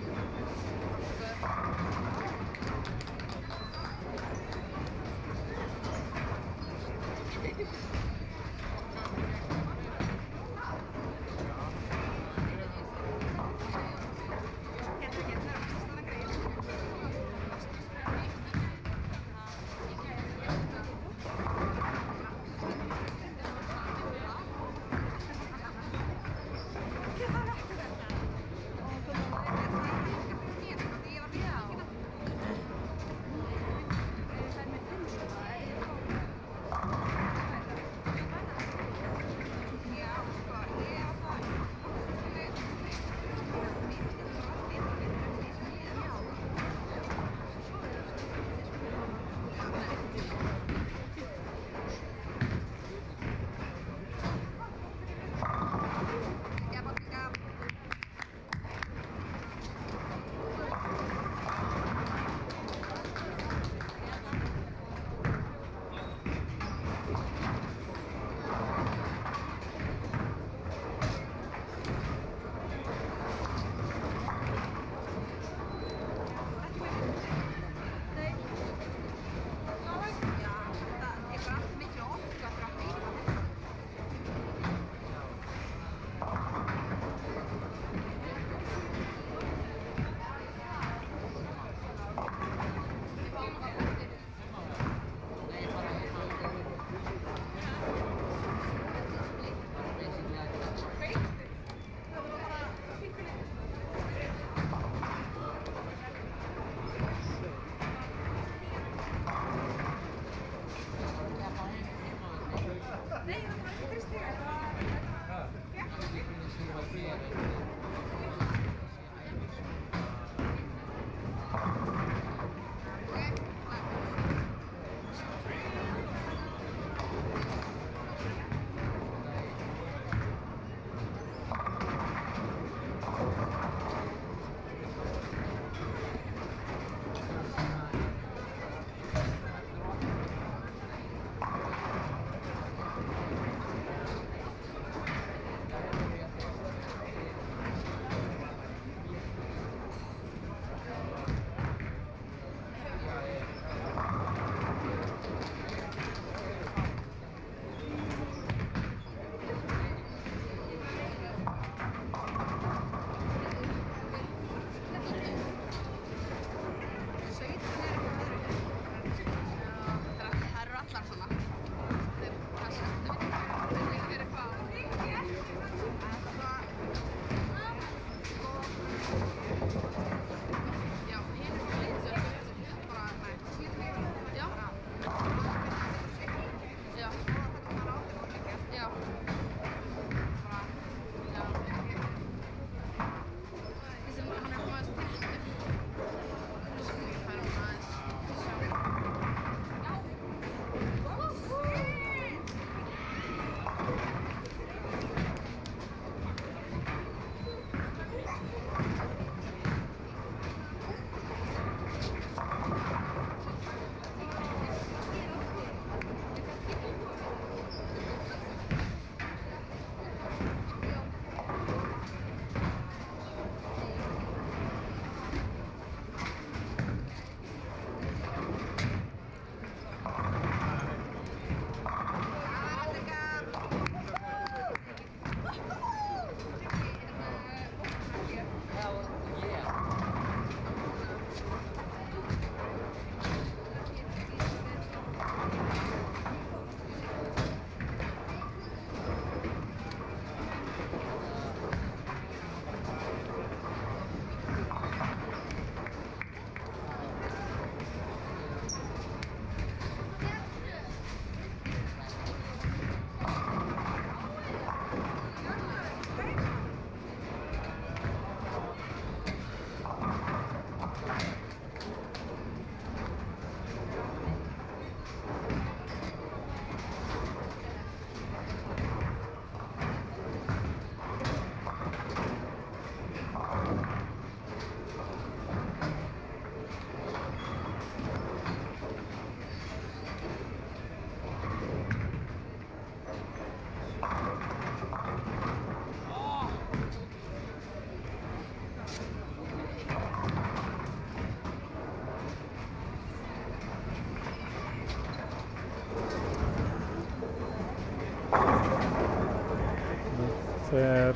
fer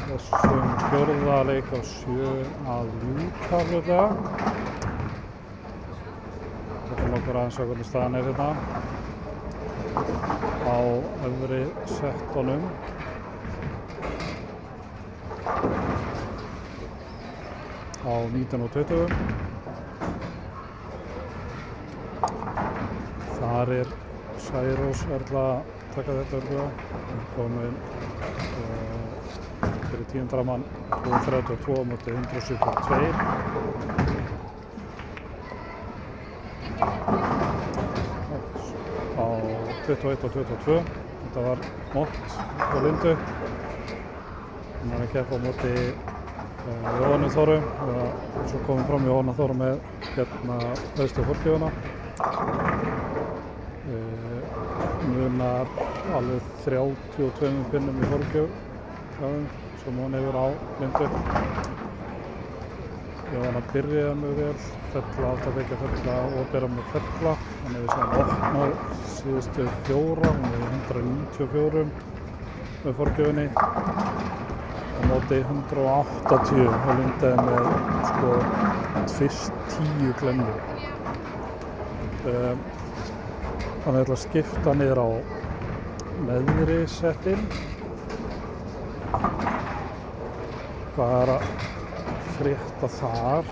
þessum fjórða leik á 7 að ljúka hluta. Þetta nokkur aðeins á hvernig staðan hérna á efri settunum. Á 19:20. Þar Særós Erla að taka þetta örgulega. Komin fyrir 10. mann 232 móti 172. Á 21 og 22. Þetta var mót á Lindu. Hún var að keppa á móti Jóhanni Þóru. Svo komum fram Jóhanna Þóru með hérna höfstu fórgjöfuna. Munar alveg 32 pinnum í fórgjöf sem hún hefur á Lindu. Jóhanna byrjaði mjög vel, Fella átti að byggja Fella og byrja með Fella. Hann hefur síðan opnað síðustu 4, hún hefur 194 með fórgjöfinni. Á móti 180 og Lindaði með fyrst 10 glennur. Þannig að ég ætla að skipta niður á neðri settin. Hvað er að frétta þar?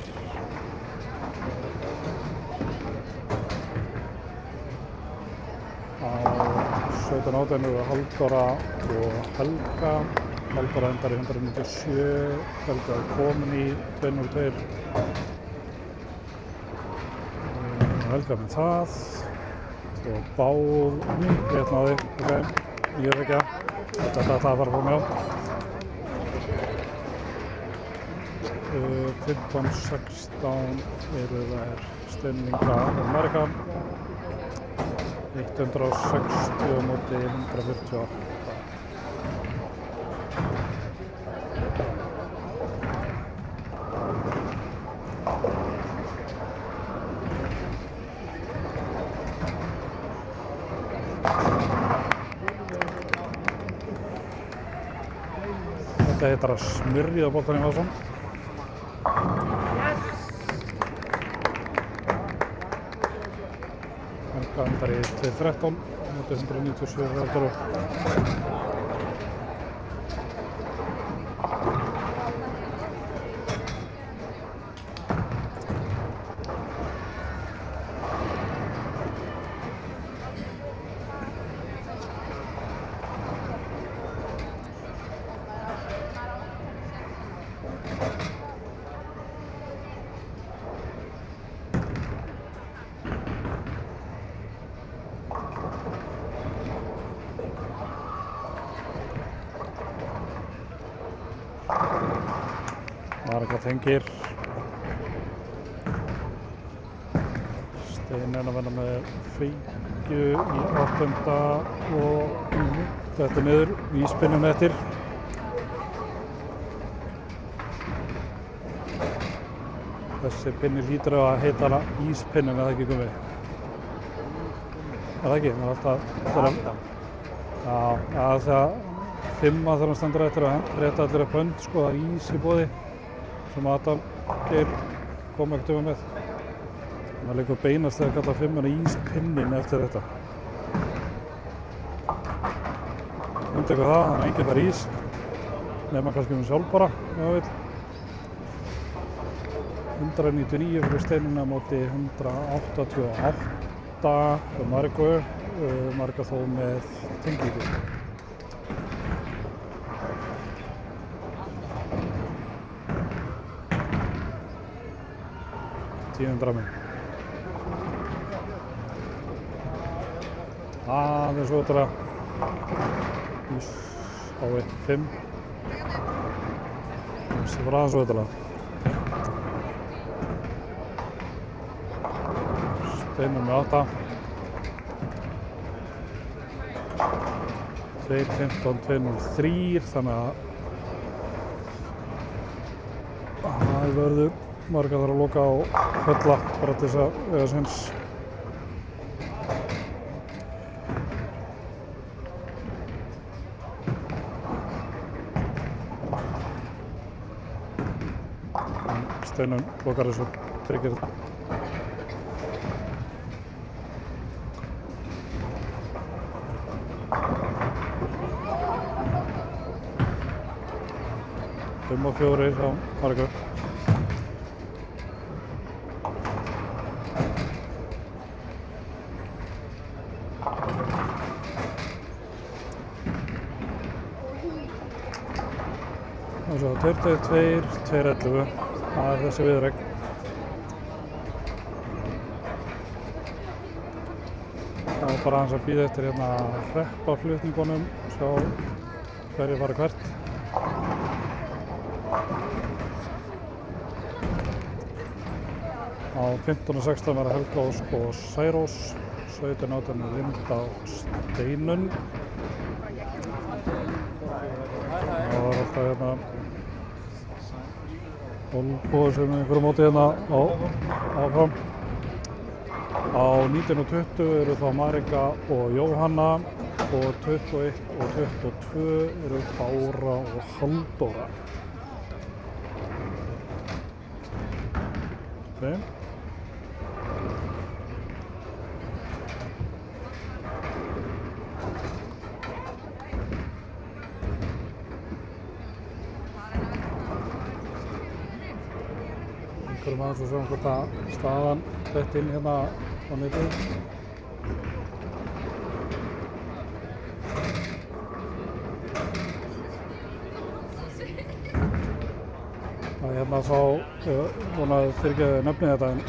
Á 17-18 eru Halldóra og Helga. Halldóra endar í 197, Helga er komin í 202. Helga með það. Og Bál, rétt náði, ok, ég ekki að. Þetta ætlaði að fara frá mig á. 15-16 eru þær Steininga og Marika. 160 á móti 148. Þetta heitir að smyrja boltan í vasan. Helga endar í 213, móti 197 Halldóru. Marika tengir. Steinn að verða með Feykju í 8. og þetta niður í spinnum eftir. Þessi pinni hlýtur að heita hana íspinnin, er það ekki komið? Er það ekki? Það er alltaf. Já, það 5 þegar hann stendur eftir að rétta allir að pönd, það er ís í boði sem Adam Geir kom ekkert með. Það leikur beinast þegar kalla 5 íspinnin eftir þetta. Eitthvað það, þannig að enginn fær ís, nema kannski sjálf bara, ef það vill. 199 fyrir Steinina móti 188 og Marika þó með tengingu. Tíundraminn. Aðeins ótra. Ís á 5. Þessi var aðeins ótra. Steinar með 8. 2.15, 2.03, þannig að það verður Marika þarf að loka á Fella bara til þess að eiga séns. Steinun lokar þessu tryggir þetta. Fimm og fjórir hjá Margrét. Og svo 2-2, 2-11, það er þessi viðregn. Það var bara hans að bíða eftir hérna hreppaflutningunum, sjá hverju fara hvert. Á 15 og 16 var Helga Ósk og Særós, 17 og 18 Linda og Steinun. Það var alltaf hérna Olboð sem einhverju móti hérna áfram. Á 19 og 20 eru þá Marika og Jóhanna og 21 og 22 eru Bára og Halldóra. Okay. Einhverjum aðeins og sjáum hvort að staðan dett inn hérna á netið. Það er hérna sá, vonaði fyrirgeðu nefnið þetta, en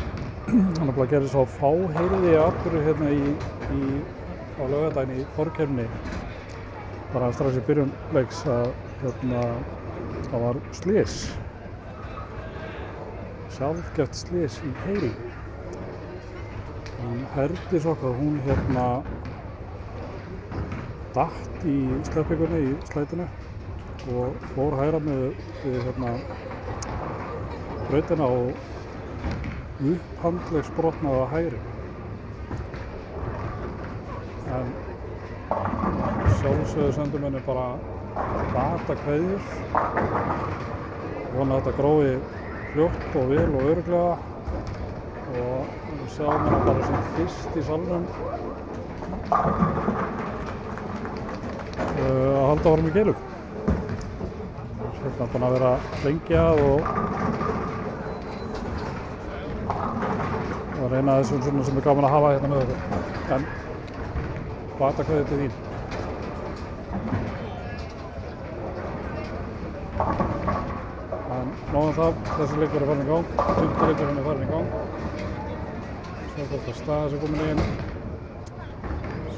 hann bara gerði svo fáheyrði atburður hérna á laugardaginn í forkeppni, bara strax í byrjun leiks, að hérna það var slys. Sjálfgeft slys í Keili. Herdís okkar, hún hérna datt í sleppingunni í slætinu og fór hægra með hérna brautina og upphandleggsbrotnaði á hægri. En sjálfsögðu sendum henni bara batakveðjur. Vona að þetta grói fljótt og vel og örugglega, og við sjáum hana bara sem fyrst í salnum að halda áfram í Keilu. Hérna búin að vera lengi að og reyna þessum svona sem er gaman að hafa hérna með okkur. En batakveðju til þín. Nóðan það, þessi leikur er farin í gang, 5. leikurinn er farin í gang. Svo hvort að Staðis er komin inn,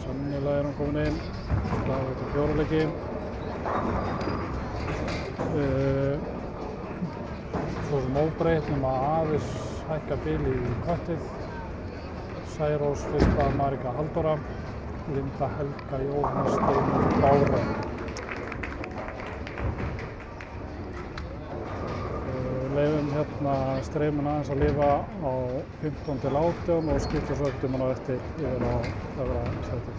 Sannilega er hún komin inn, Staðis eftir 4 leiki. Svo sem óbreytt nema aðeins hækka bil í köttið. Særós, fyrsta Marika Halldóra, Linda, Helga, Jóhanna, Steinun, Bára. Leifum hérna streymin aðeins að lifa á 15 til 18 og skipta svo eftir mann á eftir yfir á efra sætið.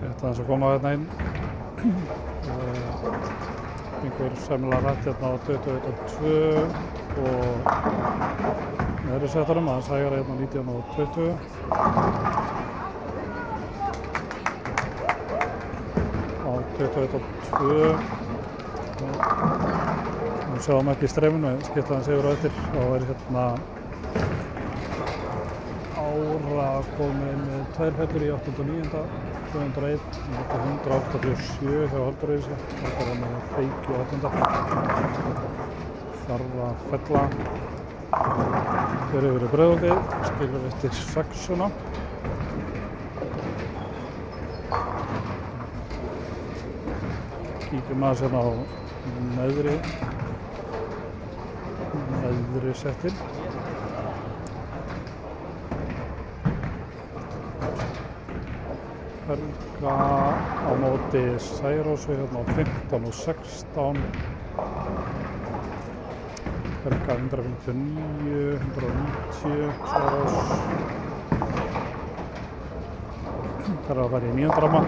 Rétt aðeins að koma hérna inn. Einhver sæmilega rætt hérna á 21.2 og neðri settarum, aðeins hægara hérna 19.20. Á 21.2. Nú sjáum ekki í streifinu, skipta aðeins yfir á eftir og er hérna Ára komið með 2 fellur í 8.9. 201, 187 hjá Halldóri. Þetta var með feiki 8. Þarf að fella. Þeir eru verið Breiðholtið, skilur eftir 6. Kíkjum aðeins hérna á neðri settin. Helga á móti Særósi hérna á 15 og 16. Helga 159, 190, Særós. Það er að fara í 9. ramma.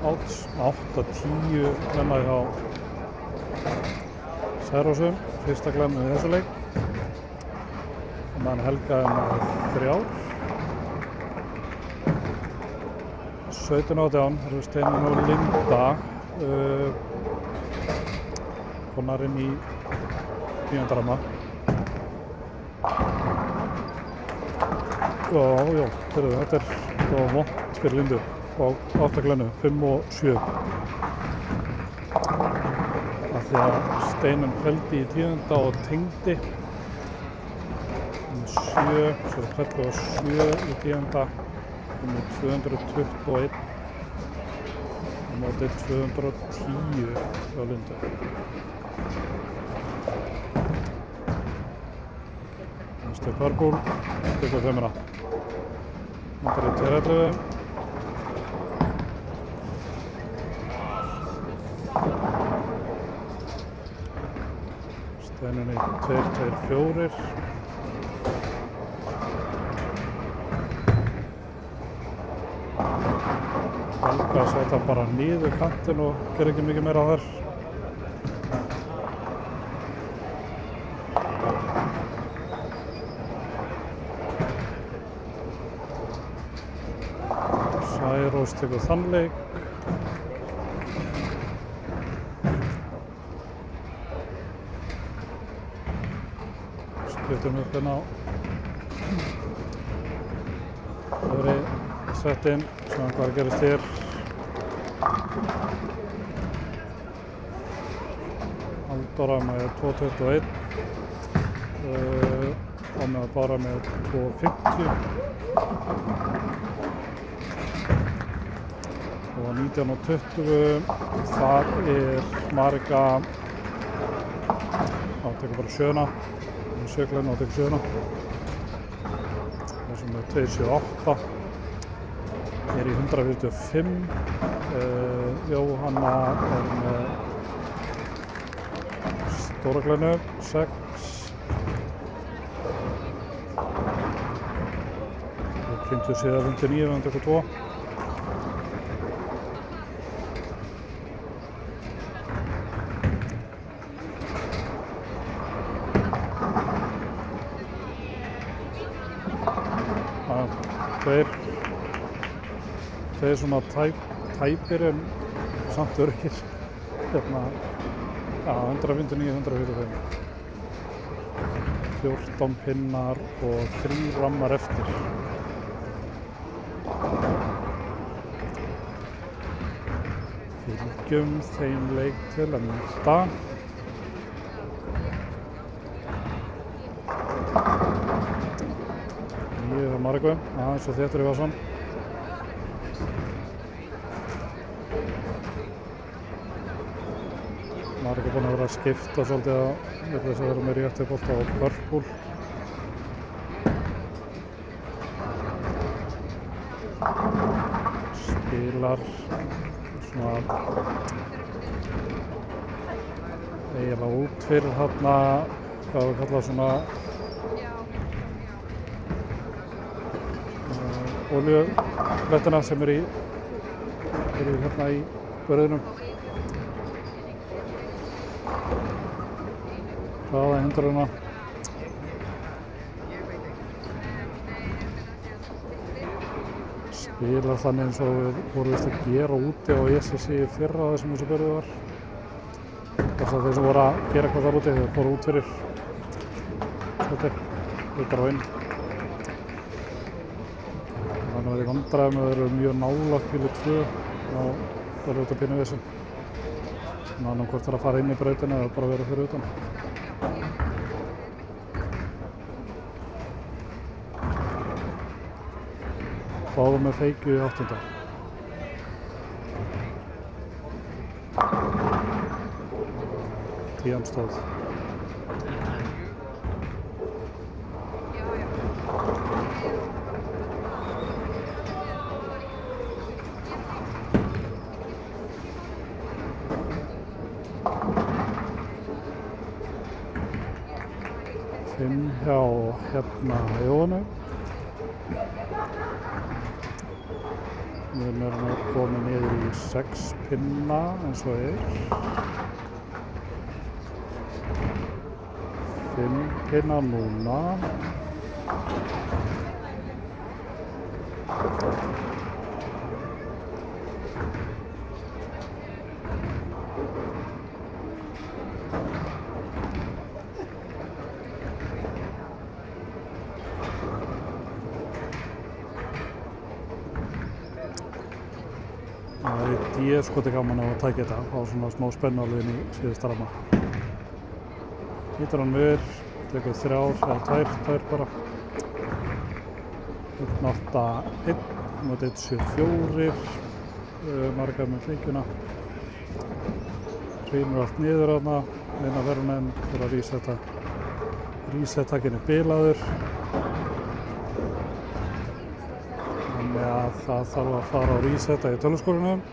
Áts 8-10 glenna hjá Særósum, fyrsta glennu í þessu leik. Og meðan Helga er með 3. 17-18 eru Steinunn og Linda komnar inn í 10. ramma. Já, þetta er vont fyrir Lindu á 8 glennu, 5 og 7. Því að Steinunn felldi í 10. og tengdi 7, svo fellu á 7 í 10. með 221 á móti 210 hjá Lindu. Næstu parkour, 25. Þetta er 211. Steinunn í 2-2-4. Helga setja bara niður kantinn og gera ekki mikið meira þar. Særós tekur þann leik. Skiptum upp hérna á öðri settin, sjáum hvað gerist hér. Halldóra með 2.21 og með Bára með 2.50 og 19.20 þar er Marika tekur bara 7. Söglenn og tekur 7. Þessum með 2.78 er í 145. Jóhanna er með stóra glennu, 6. 57-59, hann tekur 2. Þeir svona tæpir en samt öruggir. Hérna, 159, 145. 14 pinnar og 3 rammar eftir. Fylgjum þeim leik til enda. Nýju hjá Mariku, aðeins og þéttur í vasan. Maður er ekki búinn að vera að skipta svolítið á þess að vera með rétti bolta og purple. Spilar svona eiginlega út fyrir þarna, hvað við kalla svona olíublettina sem eru hérna í börðunum. Hraða hindruna. Spilar þannig eins og við vorum vist að gera úti á ESC fyrra á þessum þessu börðu var. Þess að þeir sem voru að gera eitthvað þar úti, þeir fóru út fyrir þetta, utar á inn. Þannig að það er vandræðum að þeir eru mjög nálægt bílu 2 og það er auðvitað pínu vesen. Þannig að hvort það er að fara inn í brautina eða bara vera fyrir utan. Báðum með feikju í 8. Tían stóð. Fimm hjá hérna Jónu. Við erum komin niður í 6 pinna eins og er. 5 pinna núna. Ég er skoti gaman á að taka þetta á svona smá spennu alveg inn í síðasta ramma. Hýtar hann við, tekur 3 eða 2 bara. 1.8.1, 1.7.4, margar með feikjuna. Hrýnur allt niður þarna, inn að verðumenn fyrir að resetta. Reset-takkinn er bilaður. Þannig að það þarf að fara að resetta í tölvuskólanum.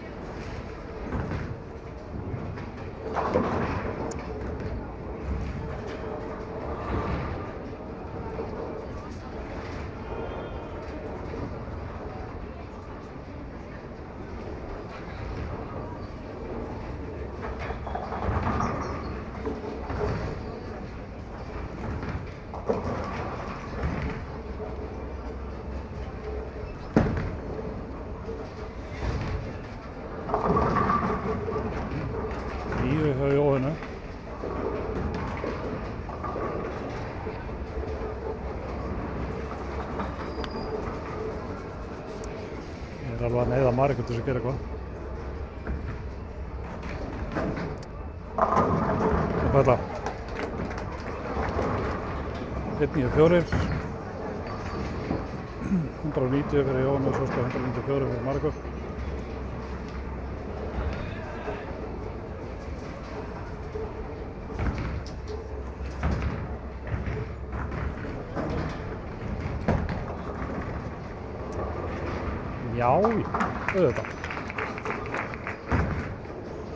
Hjá Jóhannu. Ég er alveg að neyða Marek til þess að gera eitthvað. Það er þetta. 1.9.4. 190 fyrir Jóhannu og svo 194 fyrir Marek. Já, auðvitað.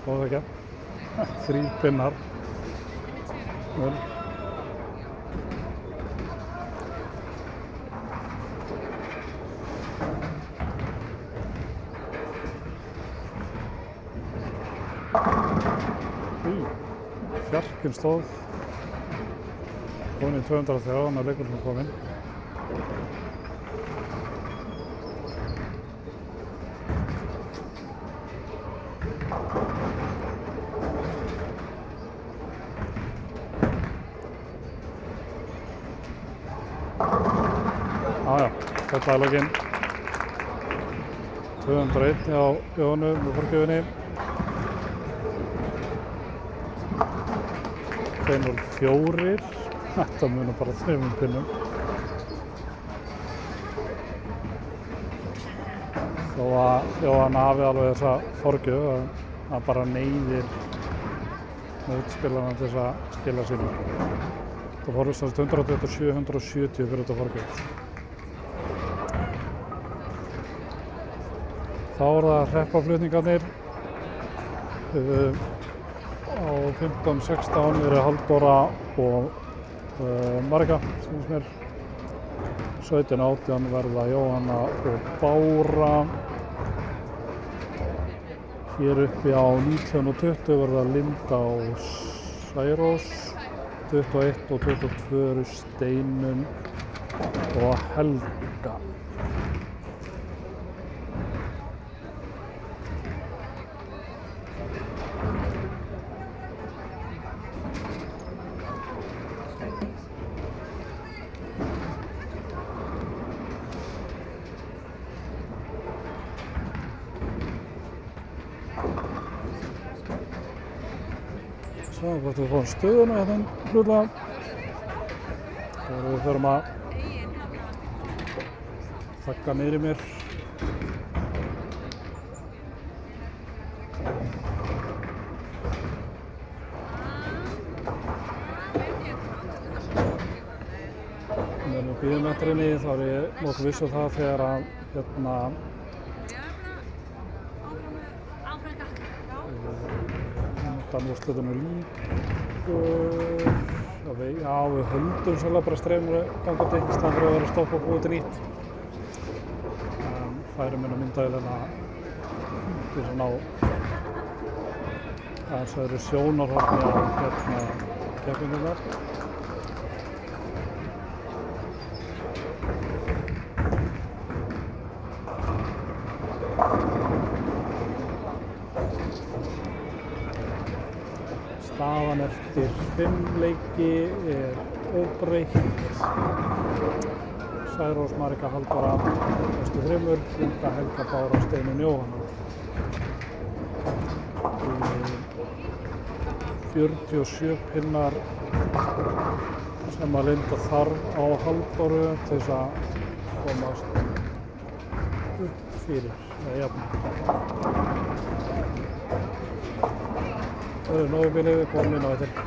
Og ekki. 3 pinnar. Vel. Fjarkinn stóð. Komin í 203, hann er leikurinn kominn. Þetta er lokinn. 201 hjá Jónu með forgjöfinni. 204. Þetta munar bara 3 pinnum. Þó að Jóhanna hafi alveg þessa forgjöf að bara neyðir mótspilarana til þess að skila sínu. Það voru sem sagt 127-170 fyrir þetta Þorgeirs. Þá það hreppaflutningarnir á 15-16 eru Halldóra og Marika, sem mér. 17-18 verða Jóhanna og Bára. Hér uppi á 19 og 20 verða Linda og Særós. 21 og 22 eru Steinun og Helga. Svo hvort við fáum stöðuna hérna hlutlega. Þegar við förum að þakka niður í mér. Meðan við bíðum eftir henni þá er ég nokkuð viss það þegar að hérna úrslitunum lýkur. Já, við höldum svolítið bara streymur gangandi í staðan fyrir að vera að stoppa og búið til nýtt. Færum inn á myndavélina til að ná aðeins öðru sjónarhorni af keppningunnar. Staðan eftir 5 leiki er óbreytt. Særós, Marika, Halldóra, bestu 3, Linda, Helga, Bára, Steinun, Jóhanna. 47 pinnar sem að Linda þarf á Halldóru til þess að komast upp fyrir eða jafna. Það er nógu bilið við komum inn á þetta.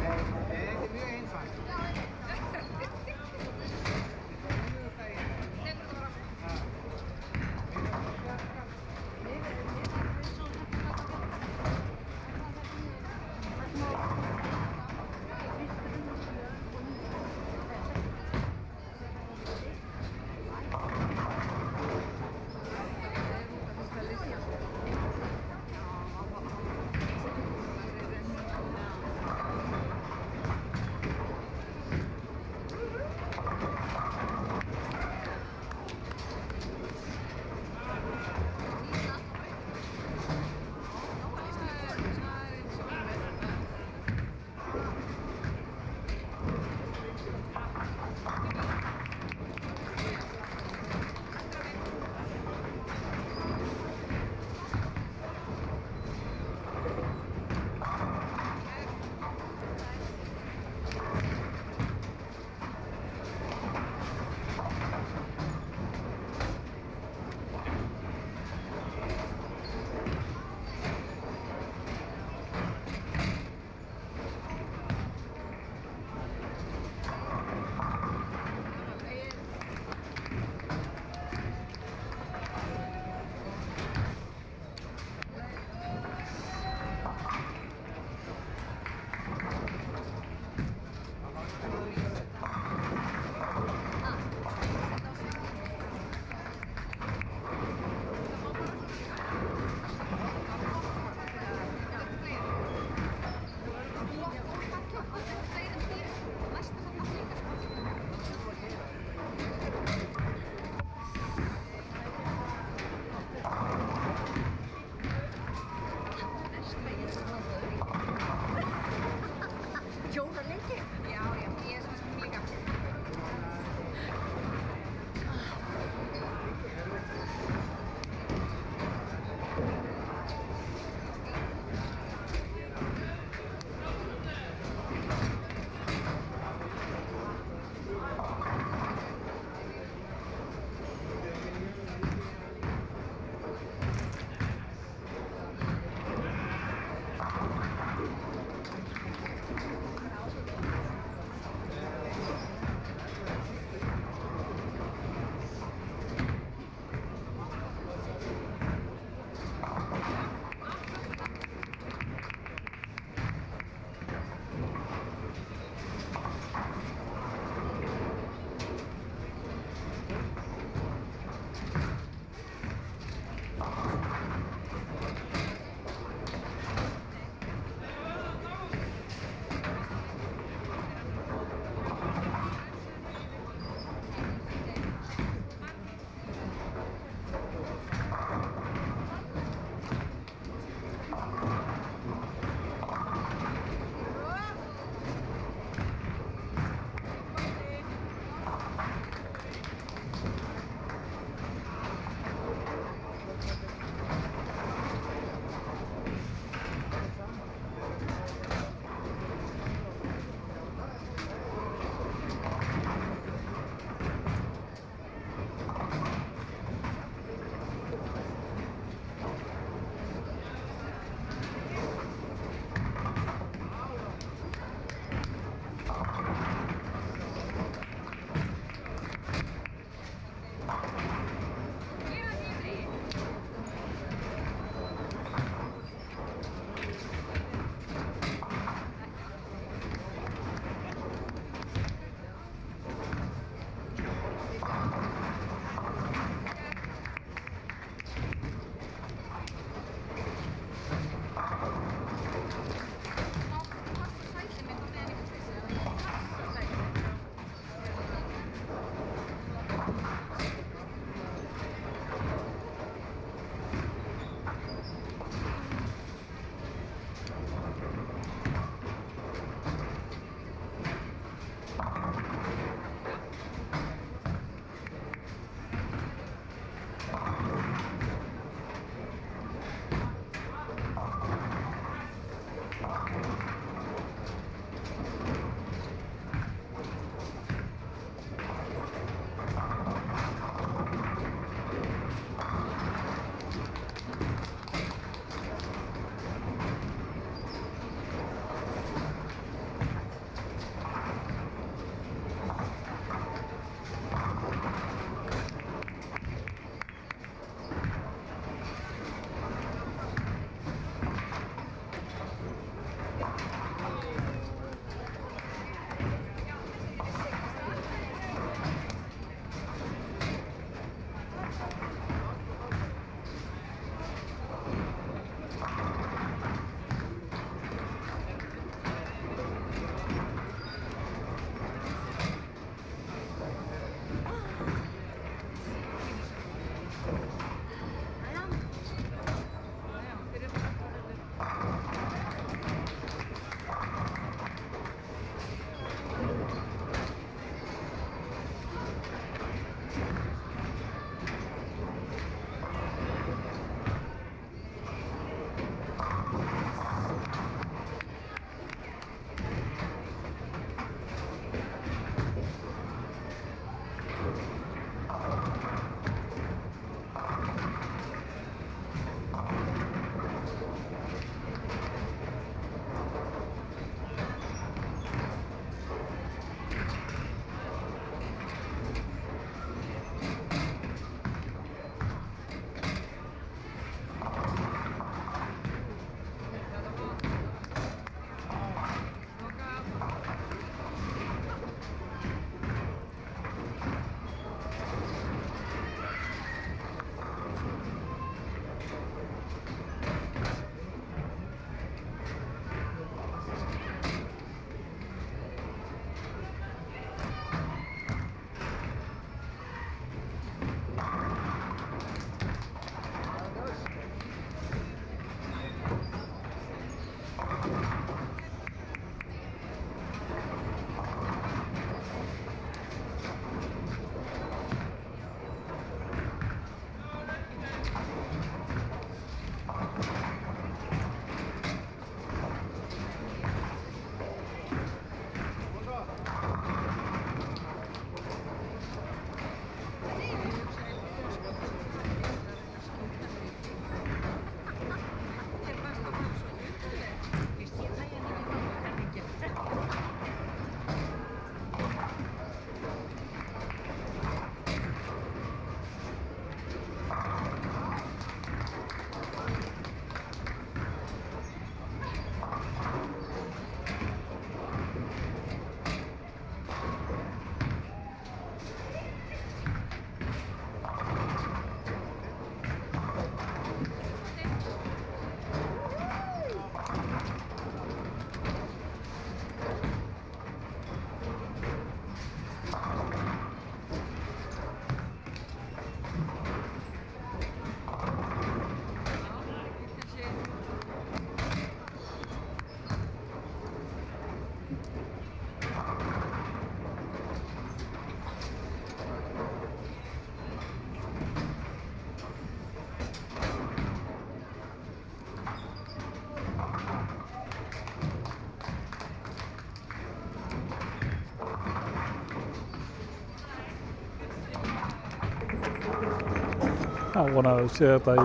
Já, vona að sé þetta í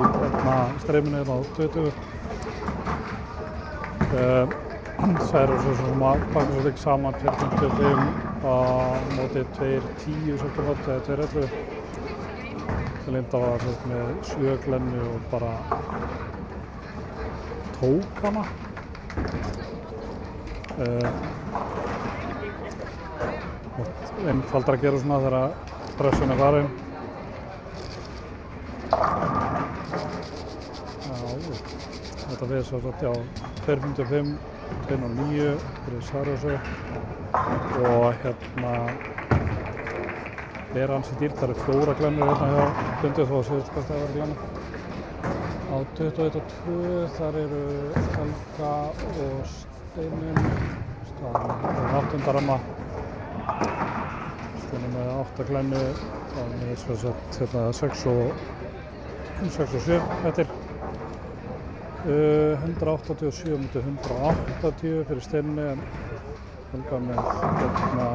streyminu á 20. Það eru svo sem að baka svo líka saman 2.55 á móti 2.10 sekundar eða 2.11. Linda var sérst með 7 glennu og bara tók hana. Einfaldar að gera svona þegar pressun er farin. Þetta við svo satt á 2.55, 2.09 fyrir Sarasö og hérna er ansi dýrt. Það eru 4 glennur hérna hjá Blindu þó að síðust hvað það var glenna. Á 21.2 þar eru Helga og Steinun, staðan er 8. ramma. Steinun með 8 glennu, það er svo satt hérna 6 og 7 eftir. 187 mútið 180 fyrir Steinunni en Helga með hérna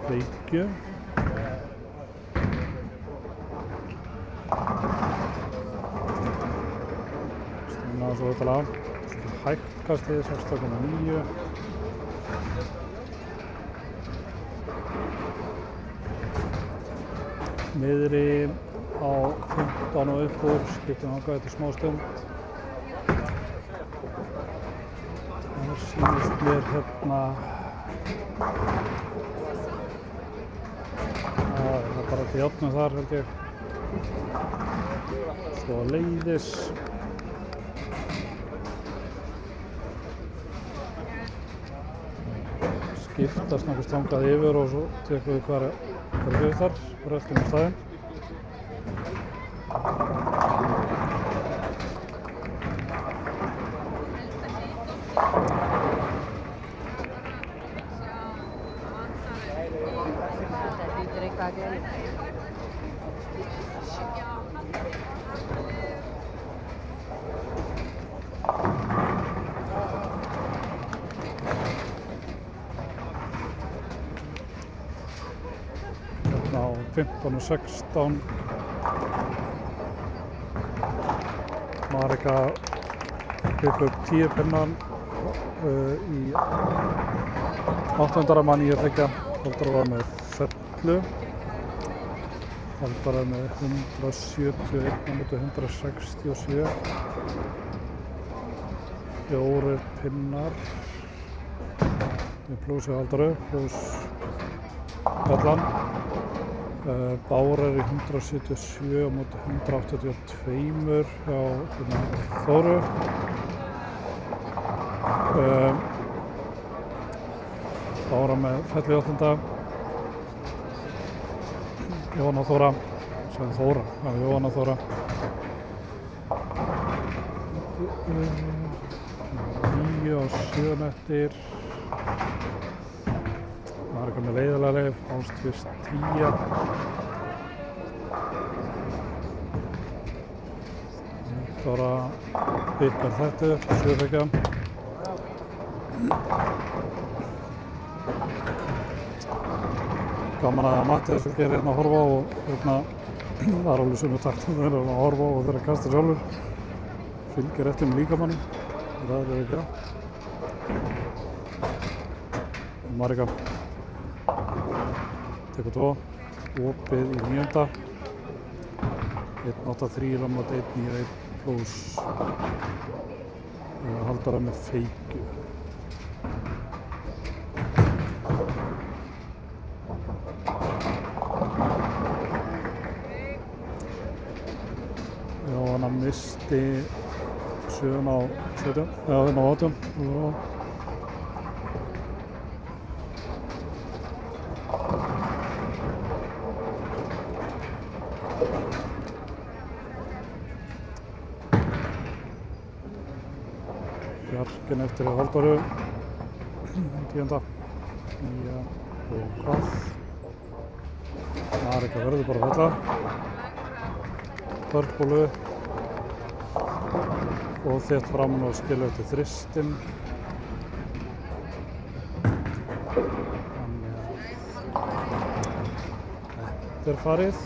Reykju. Steinunni aðeins óttalega, svolítið hægt kastið 16.9. Miðri á 15 og upp úr, skiptum þangað eftir smá stund. Það sýnist mér hérna, það er bara til járnum þar held ég. Svo leiðis. Skiptast náttúrulega þangað yfir og svo tekum við hvað við þar, röltum á staðinn. Hérna á 15 og 16 Marika fikk upp 10 pinnan í 8. ramma 9.3. Haldar var með fellu. Haldar var með 171 mútið 167. 4 pinnar í plúsi haldaru, plús fellan. Bára er í 177 á móti 182 hjá Þóru. Bára með fell í 8. Jóhanna Þóra, sagði Þóra, Jóhanna Þóra. 9 og 7 eftir. Marika með leiðilega leif, Ástvist 10. Þóra byggjar þetta upp, 7. Gaman að Matti þessu gerir hérna að horfa og hérna það er alveg sömu taktum þegar að horfa og þeirra kasta sjálfur. Fylgir eftir með líkamannum, það er ekki að. Marika tekur 2, opið í 9. 1.83 á móti 1.91 plús haldara með feikju. Jóhanna misti 7 á 17, eða 18. Fjarkinn eftir Halldóru 10. 9 og hvað. Marika verður bara að fella. Pörpulu og þétt fram og skilja eftir þristinn. Þannig að þetta er farið.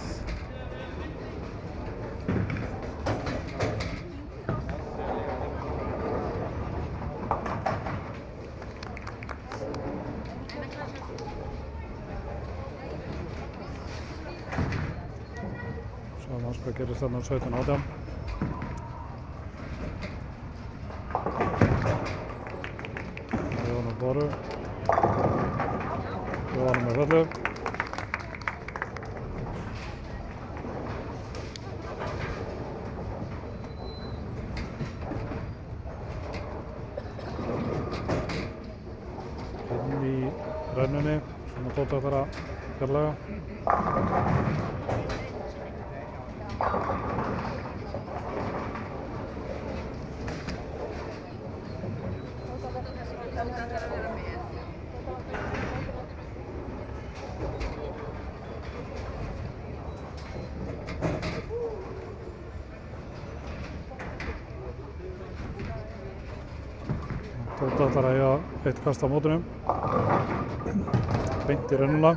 Hvað gerist þarna 17-18. Jóhann og Boru. Jóhann með fellu. Inn í rennunni sem að Tóta ætlar að fjarlæga. Tóta ætlar að eiga eitt kast á mótunum. Beint í rennuna.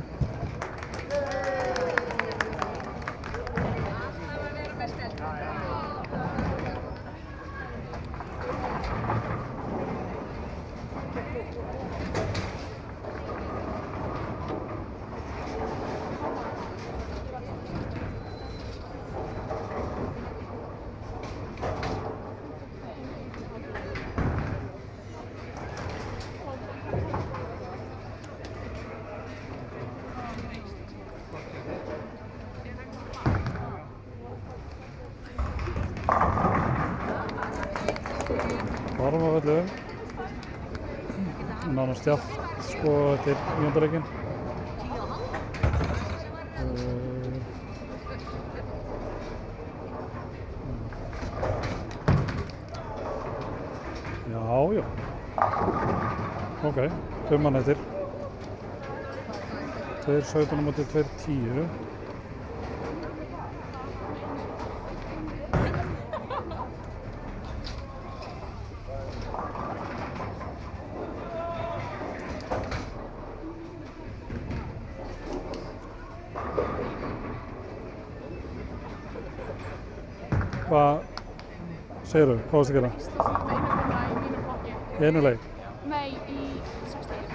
Varmavellu, nánast jafnt sko eftir 9. leikinn. Já. Ok, 5 mann eftir. 2-17 á móti 2-10. Hvað segirðu? Hvað varstu að gera? Einu kona í mínum flokki. Í einu leik? Nei, í 60.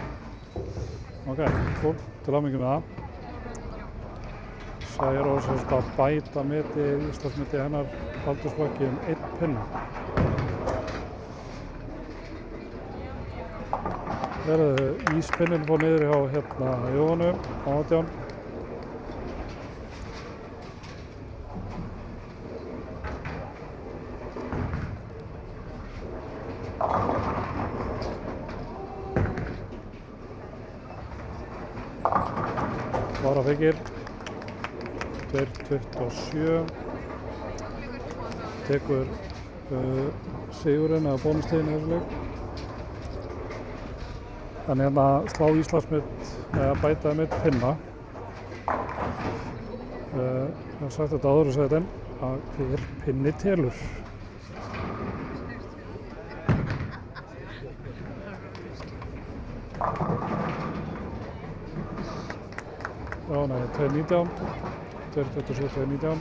Ok, cool. Til hamingju með það. Særós að bæta Íslandsmeti hennar aldursflokki 1 pinna. Íspinnin fór niður hjá Jóhannu á 18. Varafekir 2-27 tekur sigurinn eða bónusteginn í þessu leik. Þannig hérna slá Íslandsmet eða bæta með pinna. Ég hef sagt þetta áður og segja þetta að hver pinni telur. Já, nei, 2-19, 2-27-2-19.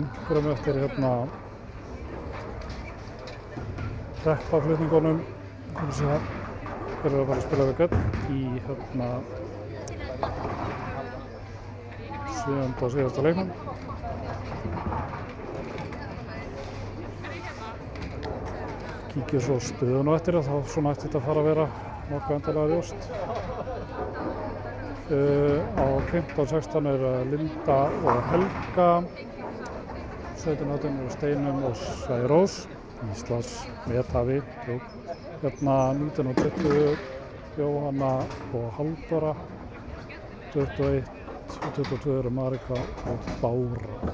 Yngrum eftir hreppaflutningunum. Hver er að fara að spila við Gött í 7. og síðasta leiknum. Kíkja svo stöðun á eftir þá svona ætti þetta að fara að vera nokkuð endalega ljóst. Á 15-16 er Linda og Helga, 17-18 er Steinum og Særós, Íslands methafi, 19 og 20 Jóhanna og Halldóra, 21 og 22 eru Marika og Bára.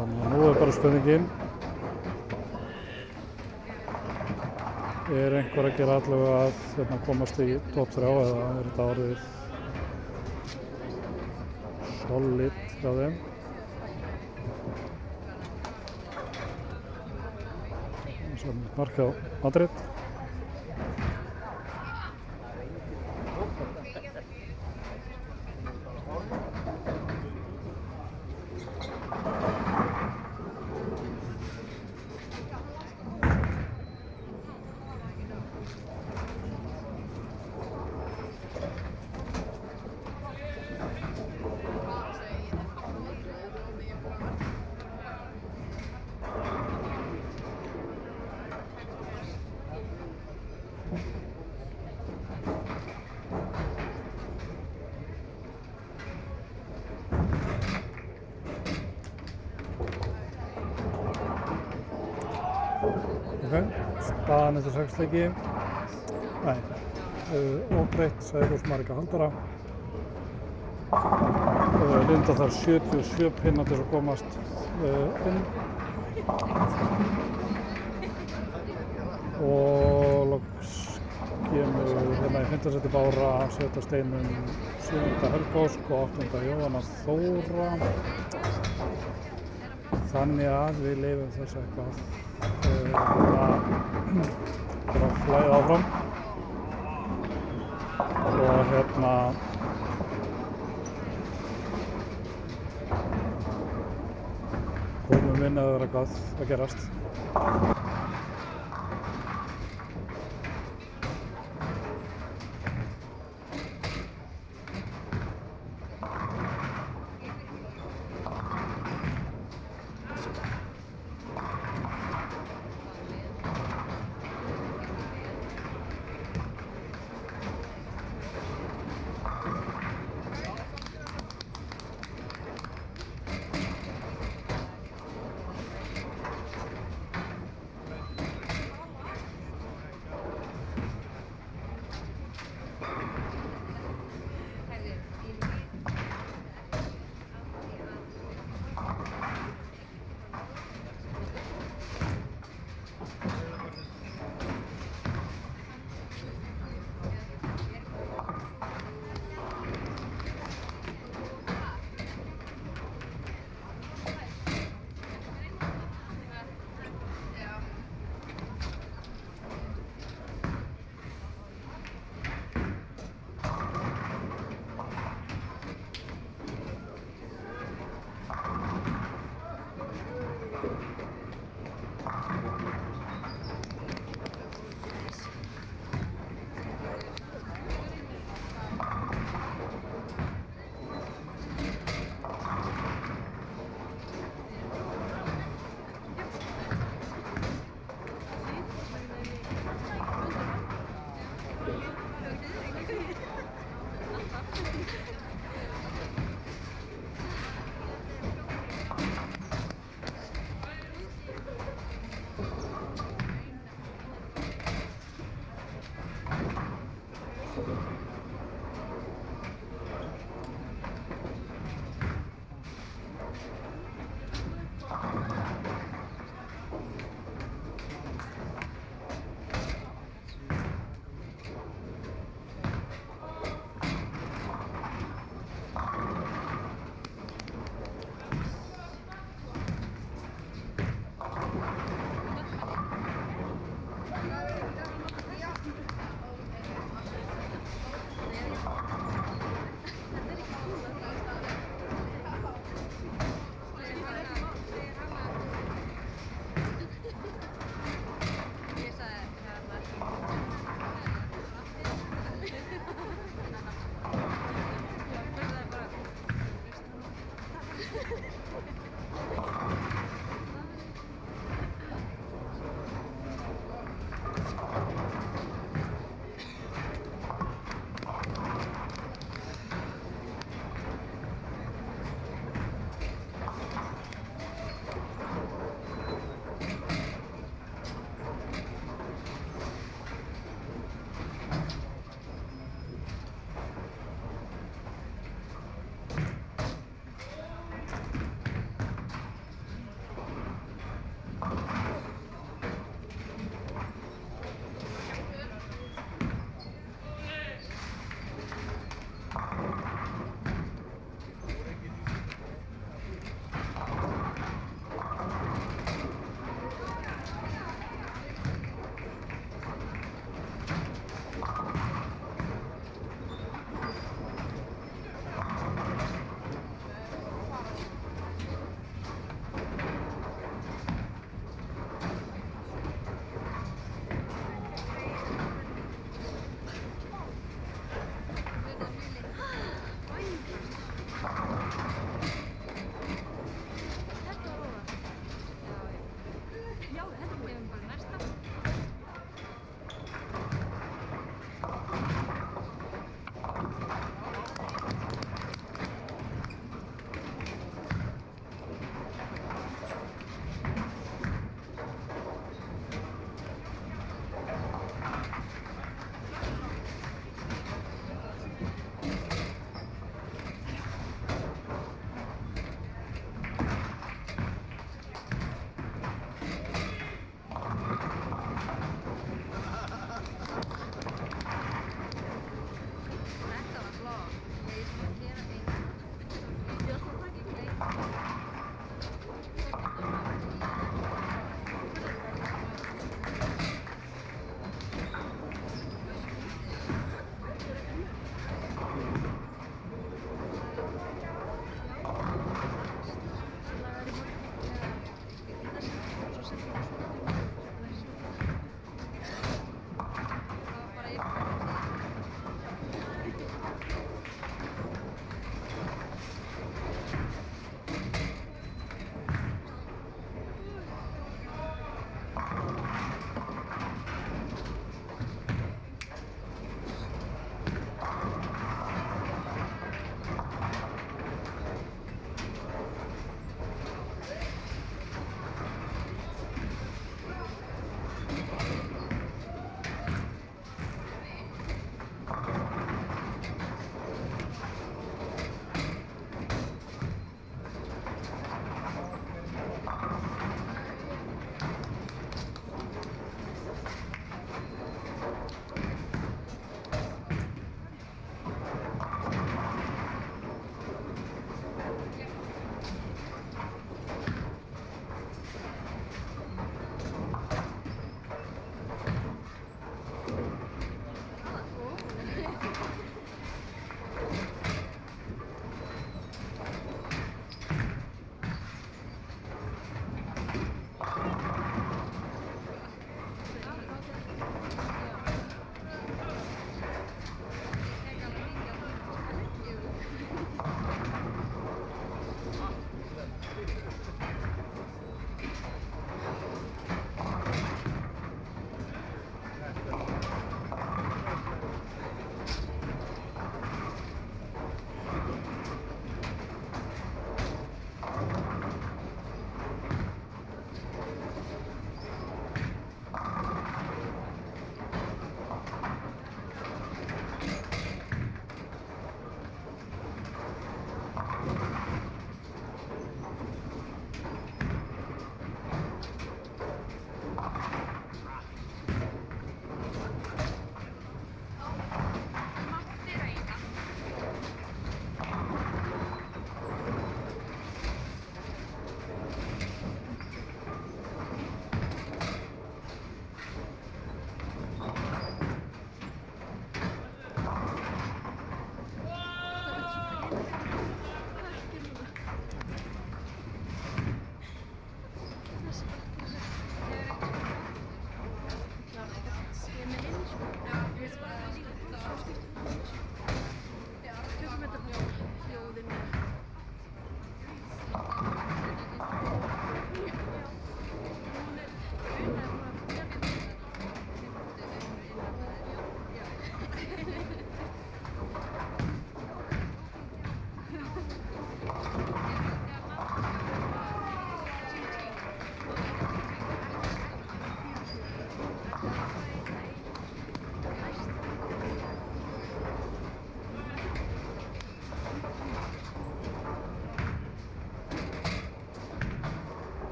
Þannig að nú er bara spurningin, er einhver að gera allavega að komast í top 3 eða er þetta orðið solid hjá þeim? Svo mark hjá Madrid. Staðan eftir 6 leiki. Nei, óbreytt, Sæður Marika haldara. Linda þarf 77 pinna til að komast inn. Og loks kemur hérna í 5. seti Bára, 7. Steinunn, 7. Helgósk og 8. Jóhanna Þóra. Þannig að við leyfum þess eitthvað bara flæða áfram og komum inn eða eitthvað að gerast.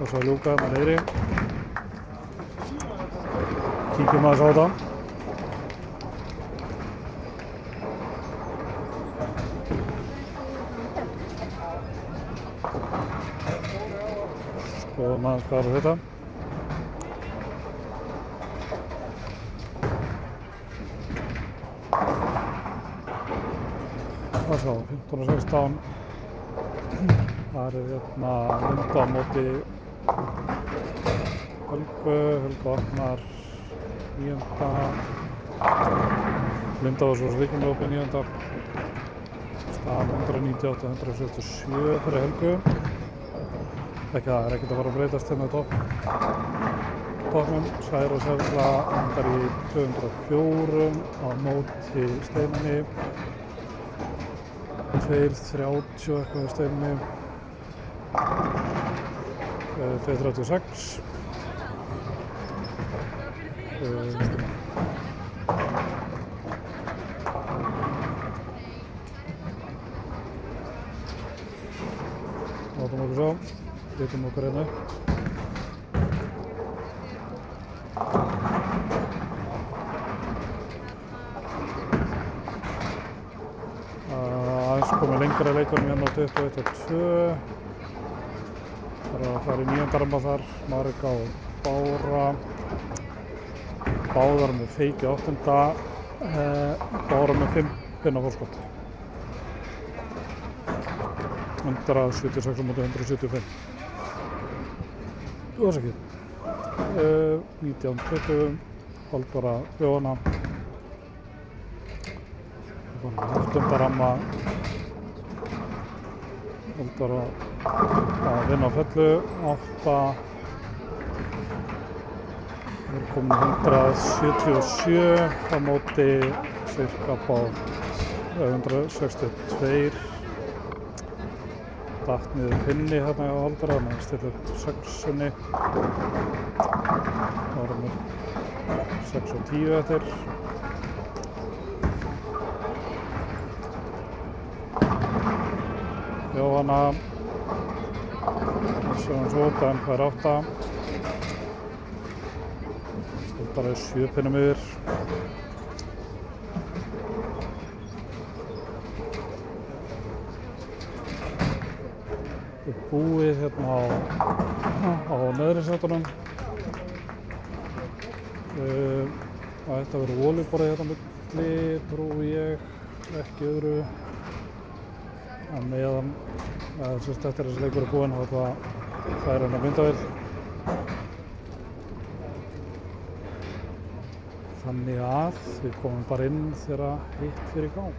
og svo ljúka með niðri. Kíkjum aðeins á þetta. Skoðum aðeins hvað er þetta. Það sjá, 15:16. Það er hérna Linda á móti Helgu opnar 9. Linda var svo líkamlega opið 9. Staðan 198-177 fyrir Helgu. Það er ekkert að fara að breytast hérna á toppnum. Særa Sefla endar í 204 á móti Steinunni. 2:30 eitthvað í Steinunni. 2:36. Látum okkur sjá, litum okkur hérna upp. Aðeins komið lengra leikunum hérna á 21:2. Það er að fara í 9. ramma þar, Marika og Bára. Báðar með feiki 8. Bára með 5 pinna fórskot. 176 á móti 175. Þú veist ekki. 19:20. Halldóra Jóhanna. Það var með 8. ramma. Halldóra að vinna á fellu. 8. Það er komin 177 á móti cirka bát 162. Datt niður pinni hérna á Halldóra, þannig að stilla upp 6-unni. Það var með 6:10 eftir. Jóhanna. Sjáum svo, Dan fær 8. Bara 7 pinnum yfir. Við búið hérna á neðri sætunum. Það ætti að vera voleyborðið hérna milli, trúi ég, ekki öðru. En meðan, eftir þessi leikur er búinn, þá ætla að færa hérna myndavél. Þannig að við komum bara inn þegar hitt fyrir í gang.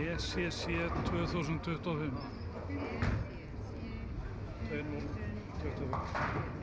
ECC 2025. 2025.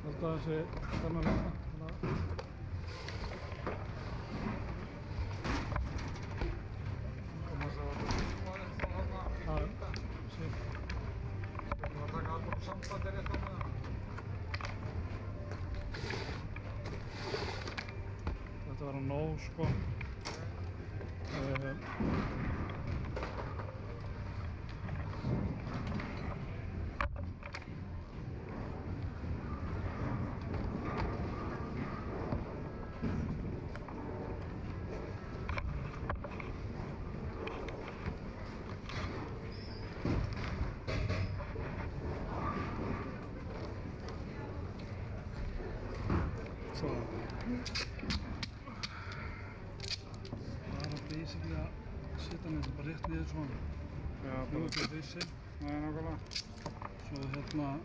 Þetta þessi þennan hérna. Þetta var nóg sko. Bara basically að setja hann bara rétt niður svona. Já, bara upp í hausinn. Nei, nákvæmlega. Svo hérna það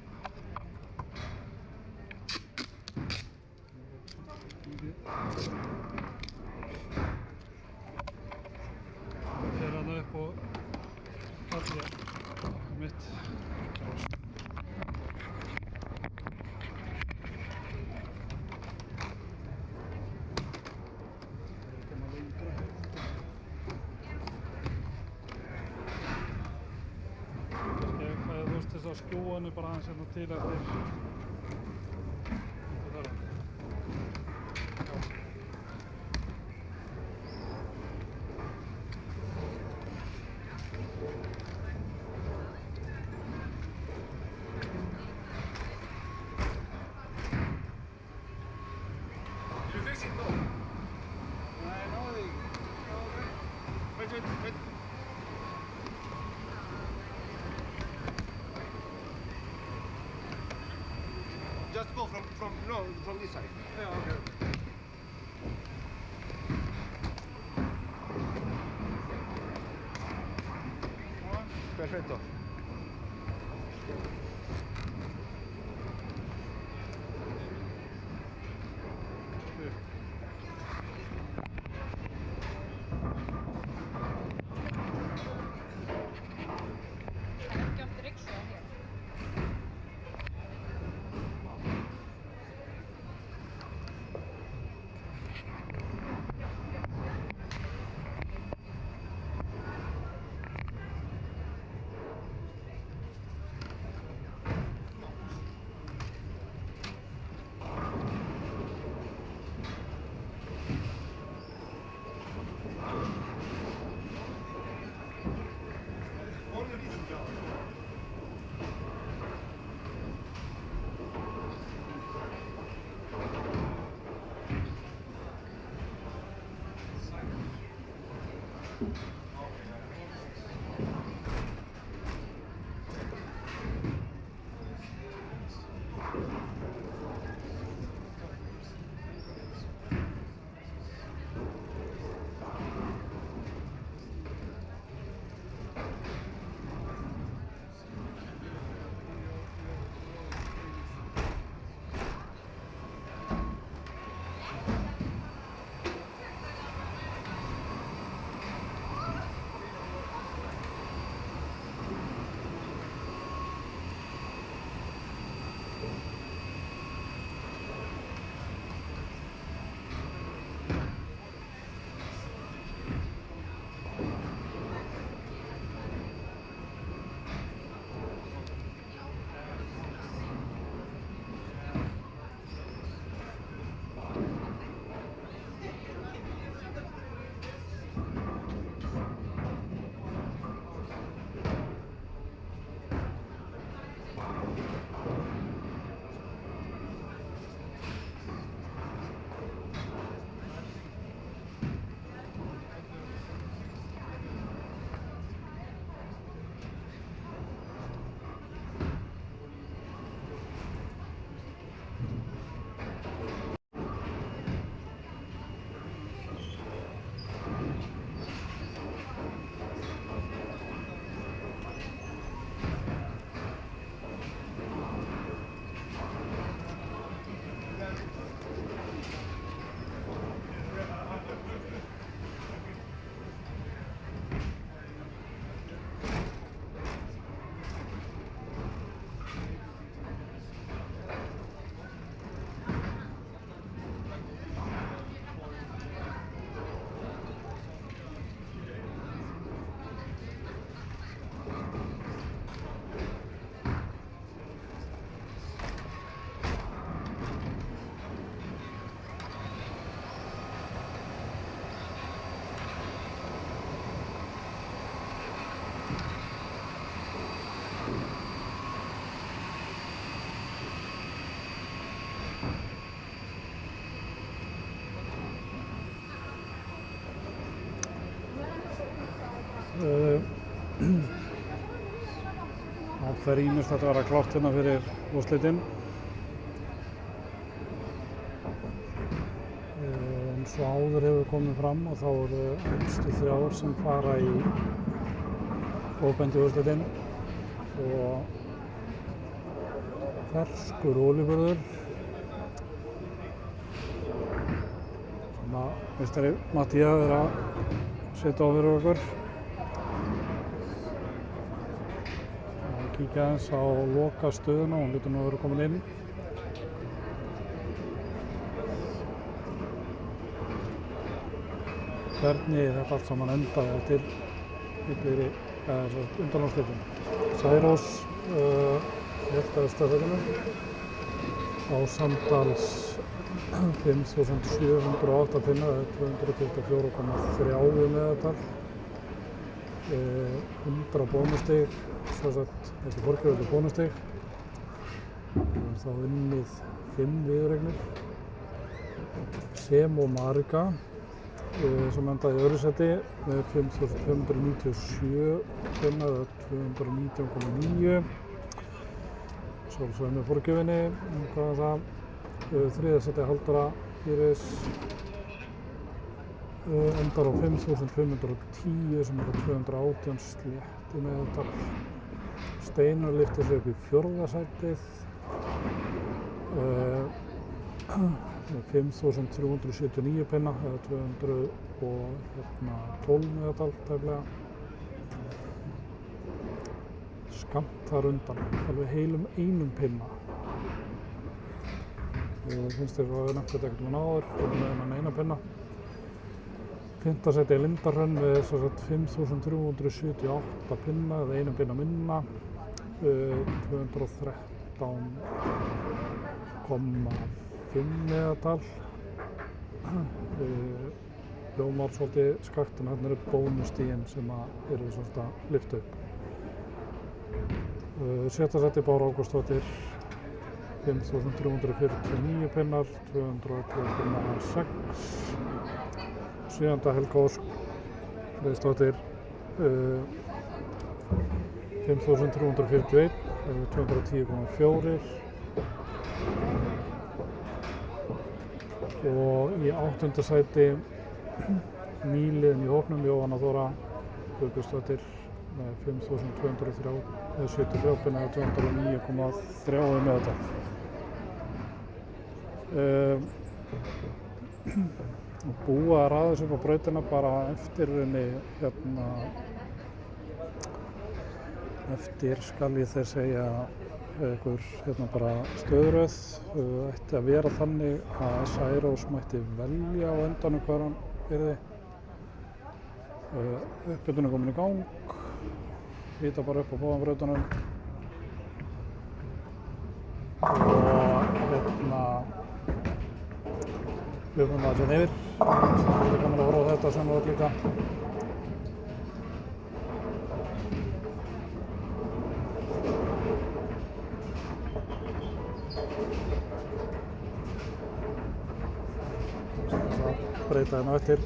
fer hann upp og allir mitt. Þess að skjúa henni bara aðeins hérna til eftir þarna. Did you fix it though? I know they. Wait. Just go from this side. Yeah, okay. Perfetto. Það fer ýmist að vera klárt hérna fyrir úrslitin. Eins og áður hefur komið fram og þá eru elstu þrjár sem fara í óbendi úrslitin og ferskur olíuburður sem að meistari Matthía er að setja á fyrir okkur. Kíkja aðeins á loka stöðuna, hún lítur nú að vera komin inn. Hvernig þetta allt saman endaði eftir undanúrslitin. Særos héltaði stafirinu á samtals 5.708 pinna, 224,3 meðaltal, 100 bónustig, þessi fórgjöfulli bónustig. Þá unnið 5 viðureignir. Sem og Marika sem endaði í öðru sæti með 5.597 pinna, 219,9. Sjálfsögðu með fórgjöfinni, hvað er það? Þriðja sæti Halldóra Íris endar á 5.510 sem er á 218 slétti meðaltal. Steinar lyfti sig upp í 4. sætið með 5.379 pinna eða 212 meðaltal tæplega. Skammt þar undan, alveg heilum 1 pinna. Finnst þér að við nefnt þetta ekkert áður, með hennan 1 pinna. 5. sæti er Linda Hrönn með 5.378 pinna eða 1 pinna minna, 213,5 meðaltal. Hljómar svolítið skakt en hérna eru bónustígin sem eru svolítið að lyfta upp. 7. sæti Bára Ágústsdóttir 5.349 pinnar, 211,6. 7. Helga Ósk Freysdóttir 5.341, 210,4 og í 8. sæti nýliðin í hópnum Jóhanna Þóra Guðbjörnsdóttir með 5.273 eða 209,3 metra. Búið að raða þessu upp á brautina bara eftir eftir skal ég þeir segja einhver bara stöðröð ætti að vera þannig að Særós mætti velja á endanum hvar hann yrði. Uppbytun er komin í gang, hita bara upp á báðum brautunum og hlupum það yfir. Það er gaman að horfa á þetta sem var líka. Breyta hérna á eftir.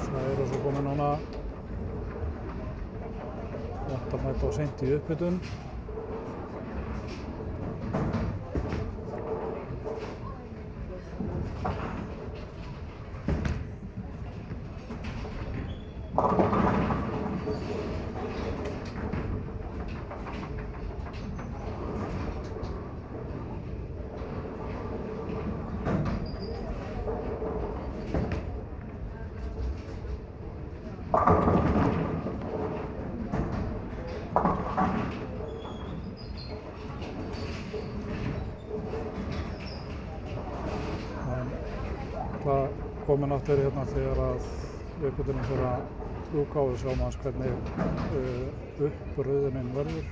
Særós er komin núna 8 mæta og seint í upphitun. Það komin aftur hérna þegar að uppbytunin fyrir að ljúka og við sjáum aðeins hvernig uppröðunin verður.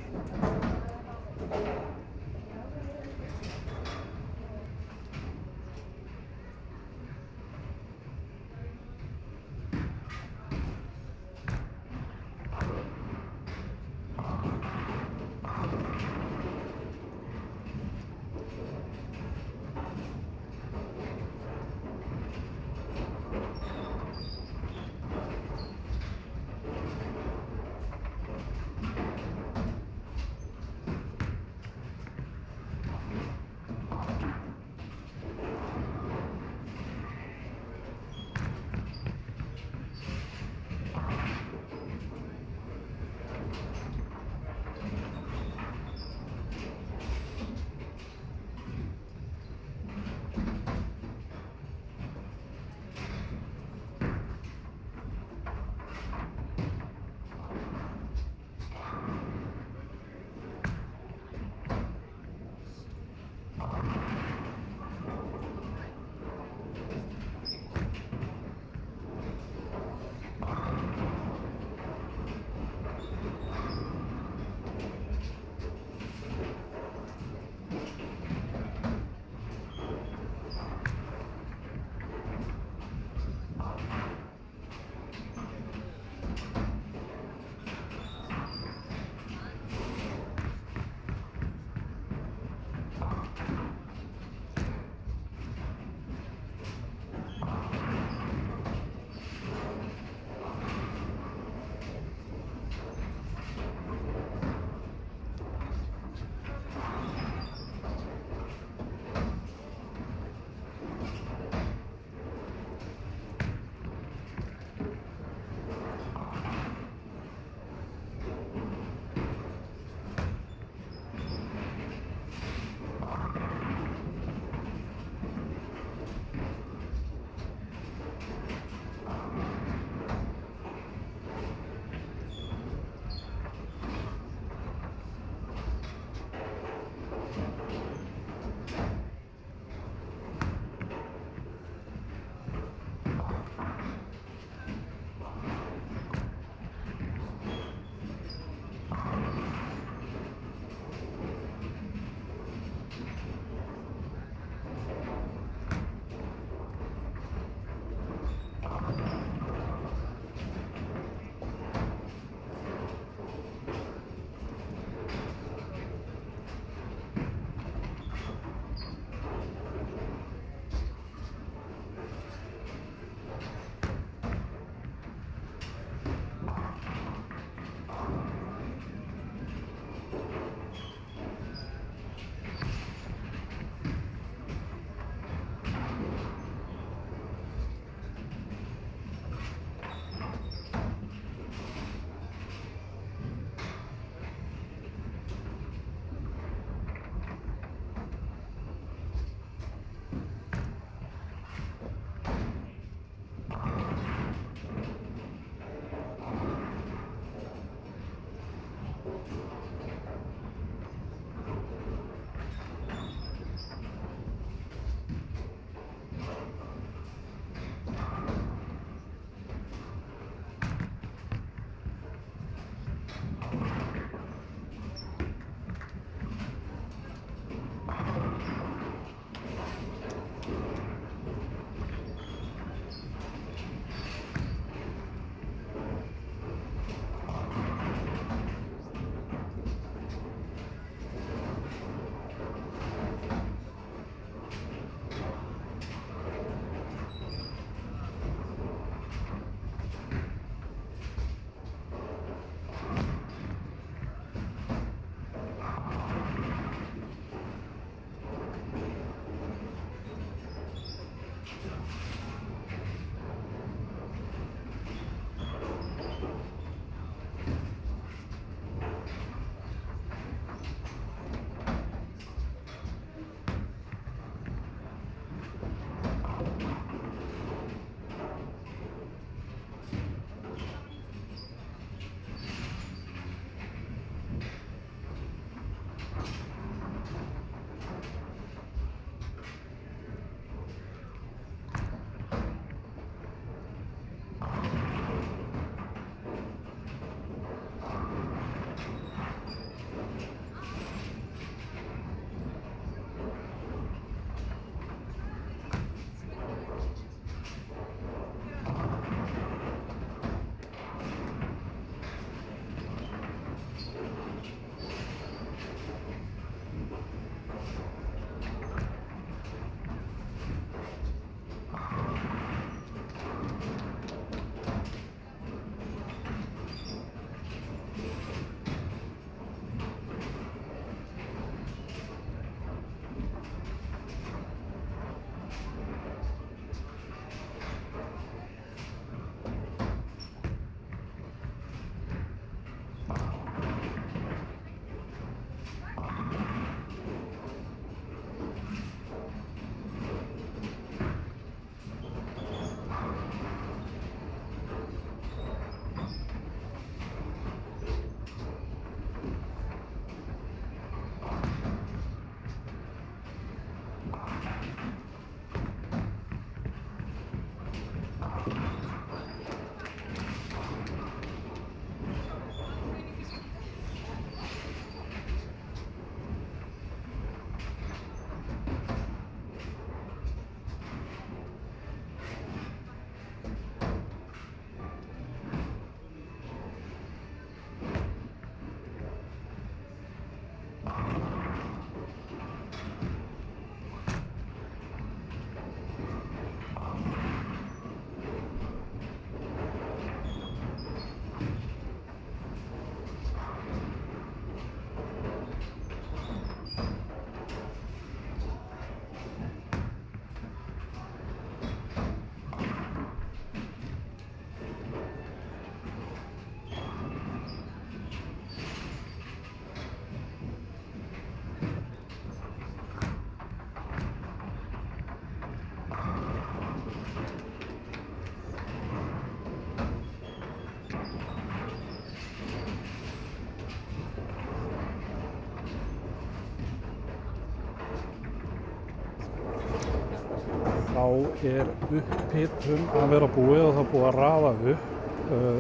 þá er upphitun að vera búið og það er búið að raða upp.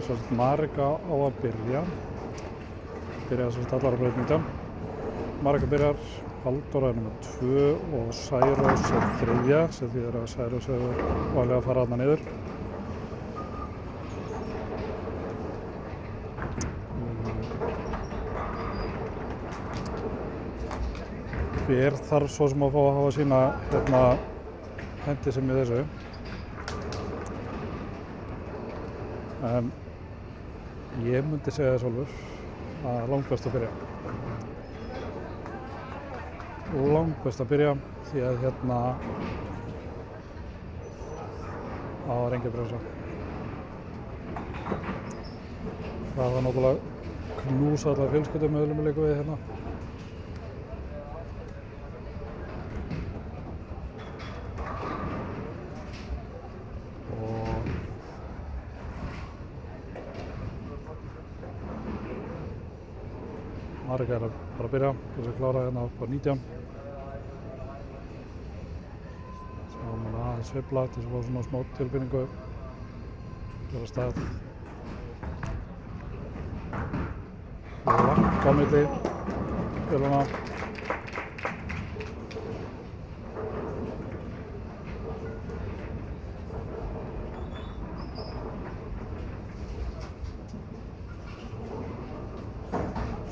Svo að Marika á að byrja svo að allar að breyta 19. Marika byrjar, Halldóra er nummer 2 og Særós er 3. sem þýðir að Særós hefur valið að fara þarna niður. Hver þarf svo sem að fá að hafa sína hendi sem í þessu. En ég myndi segja sjálfur að langbest að byrja. Langbest að byrja því að það var engin bremsa. Það var náttúrulega knúsa allar fjölskyldumeðlum í leiku við hérna. Marika er að fara að byrja, þess að klára hérna upp á 19. Sjáum hann aðeins sveifla til þess að fá svona smá tilfinningu fyrir að stað. Langt á milli bílana.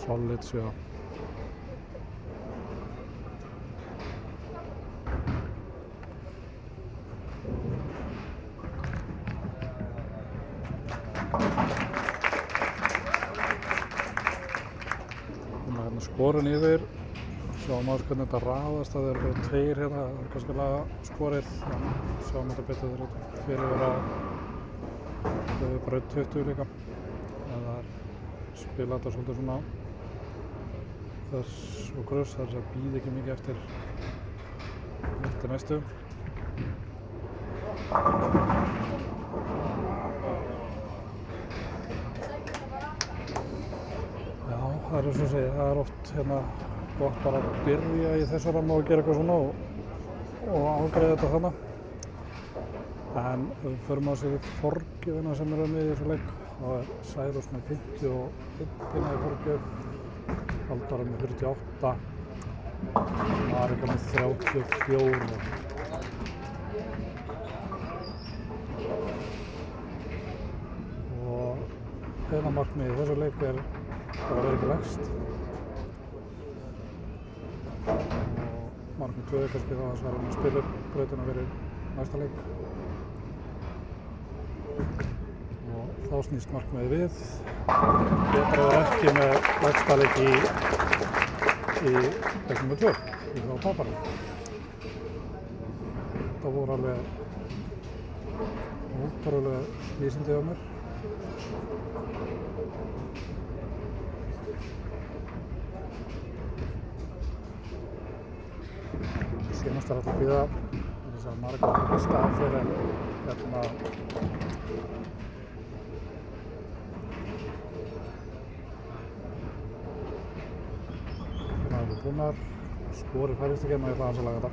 Solid 7. Skorin yfir, sjáum að hvernig þetta raðast, það eru bara 2 hérna, það er kannski laga skorið, sjáum þetta betur þegar fyrir vera braut 20 líka. Það er spila þetta svolítið svona þess og gröss, þess að býða ekki mikið eftir næstu. Já, það er eins og segja, það er oft gott bara að byrja í þessu ramma og gera eitthvað svona og afgreiða þetta þarna. En ef við förum á sig forgjöfina sem er með í þessu leik, þá er Særós með 51 í forgjöf, Halldóra með 48, Marika með 34. Og eina markmið í þessu leik er að vera ekki lægst. Og markmið 2 er kannski það að Særós með spila upp brautina fyrir næsta leik. Og þá snýst markmiðið við. Betra er ekki með lægsta leik í leik nr. 2, í þá taparinn. Það voru alveg ótrúlega lýsindi á mér. Senast er alltaf að bíða þess að Marika er ekki stað fyrir en það er búnar, spori færist ekki en ég ætla aðeins að laga þetta.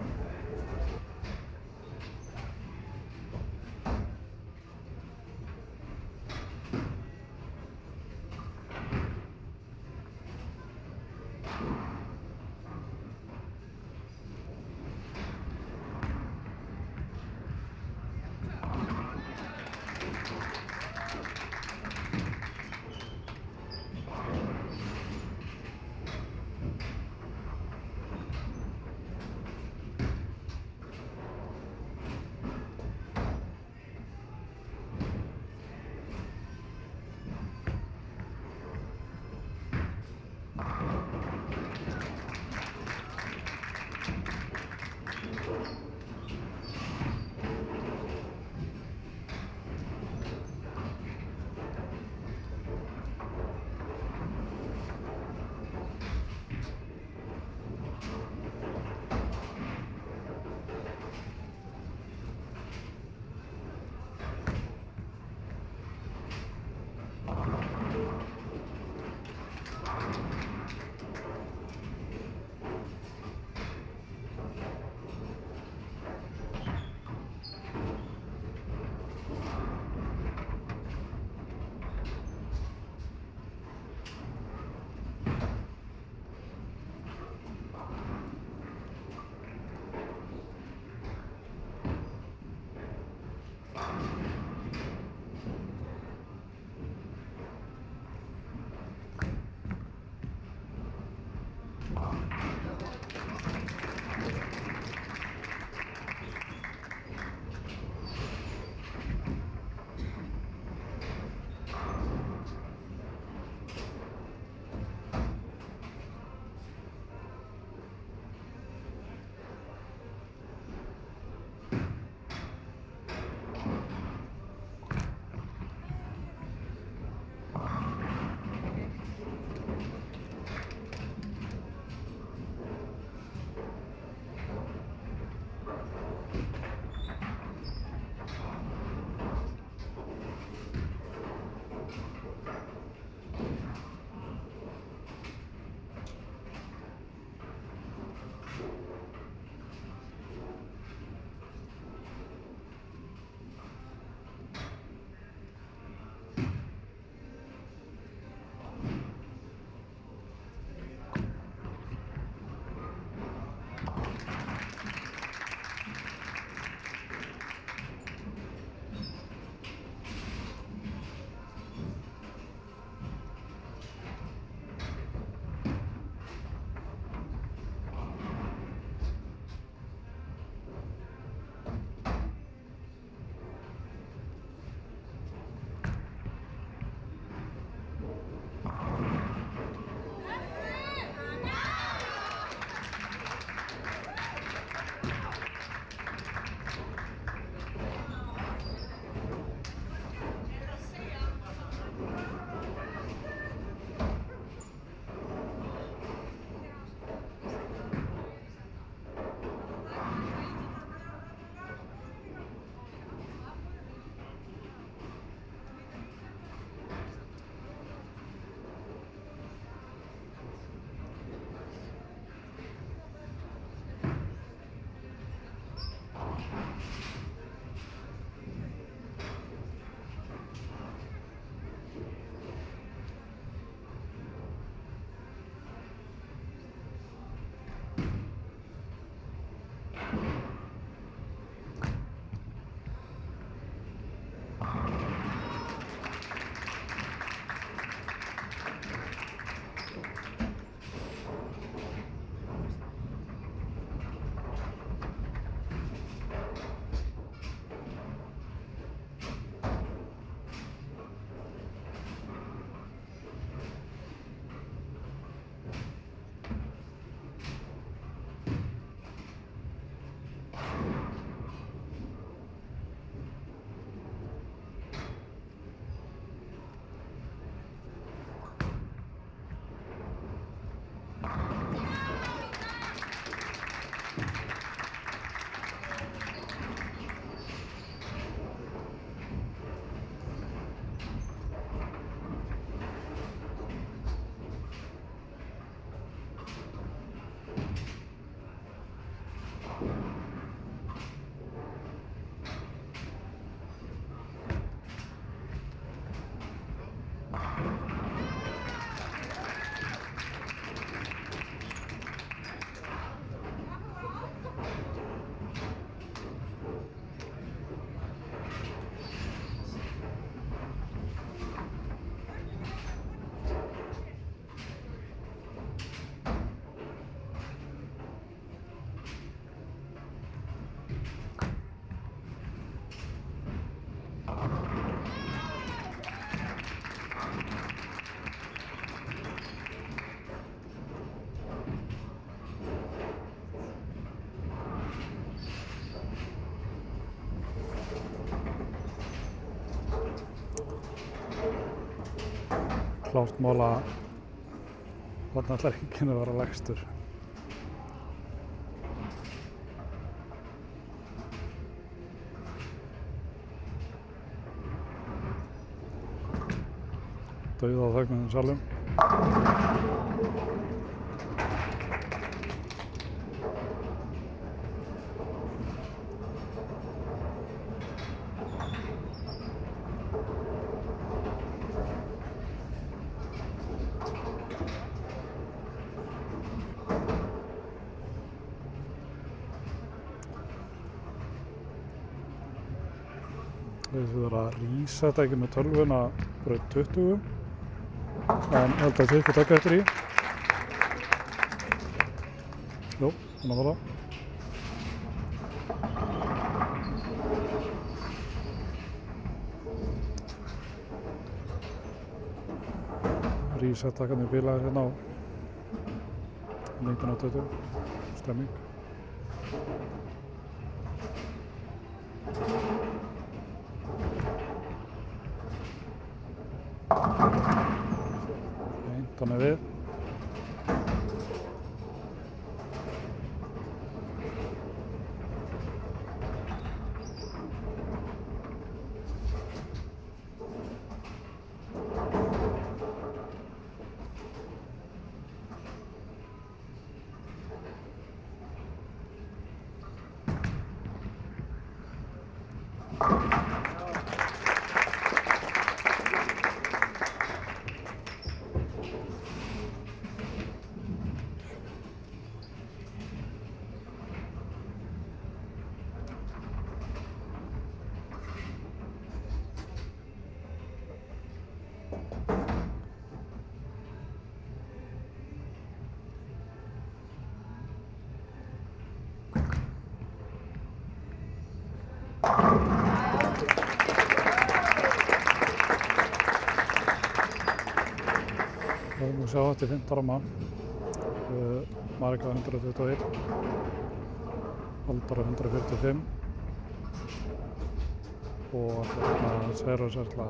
klárt mál að þarna ætlar enginn að vera lægstur. Dauða á þögnuðum salum. Við þurfum að resetta ekki með tölvuna braut 20 en held að það sé ekki taka eftir í. Jú, þannig var það. Resetta kannu bílaðir hérna á 1920, stemming. Þannig við. Við erum að sjá þetta í 15 ramma. Marika 121, Halldóra 145 og hérna Sverrir Sörla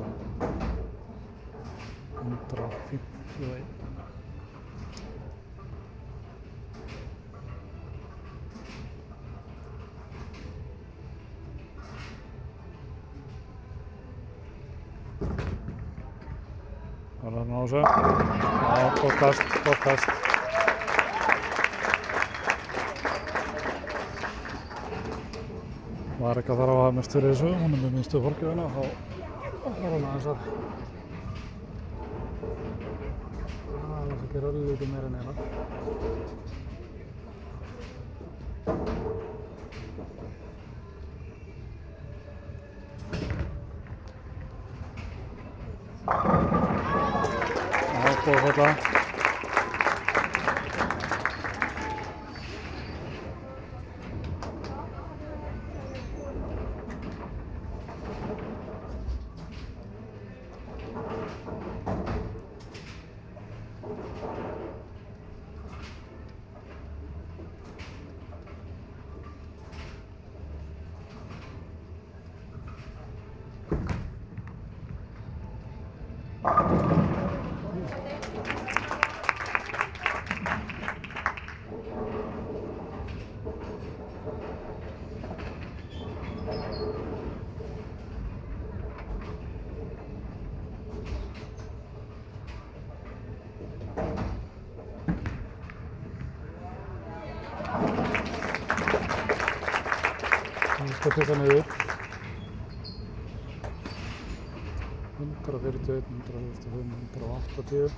151. Það er hann á þessu. Já, gott kast, gott kast. Marika þarf að hafa mest fyrir þessu, hún er með minnstu fólkjöfuna, þá þarf hann aðeins að gera örlítið meira neina. Já, búið að falla. Þetta tekka niður. 141, 145, 180.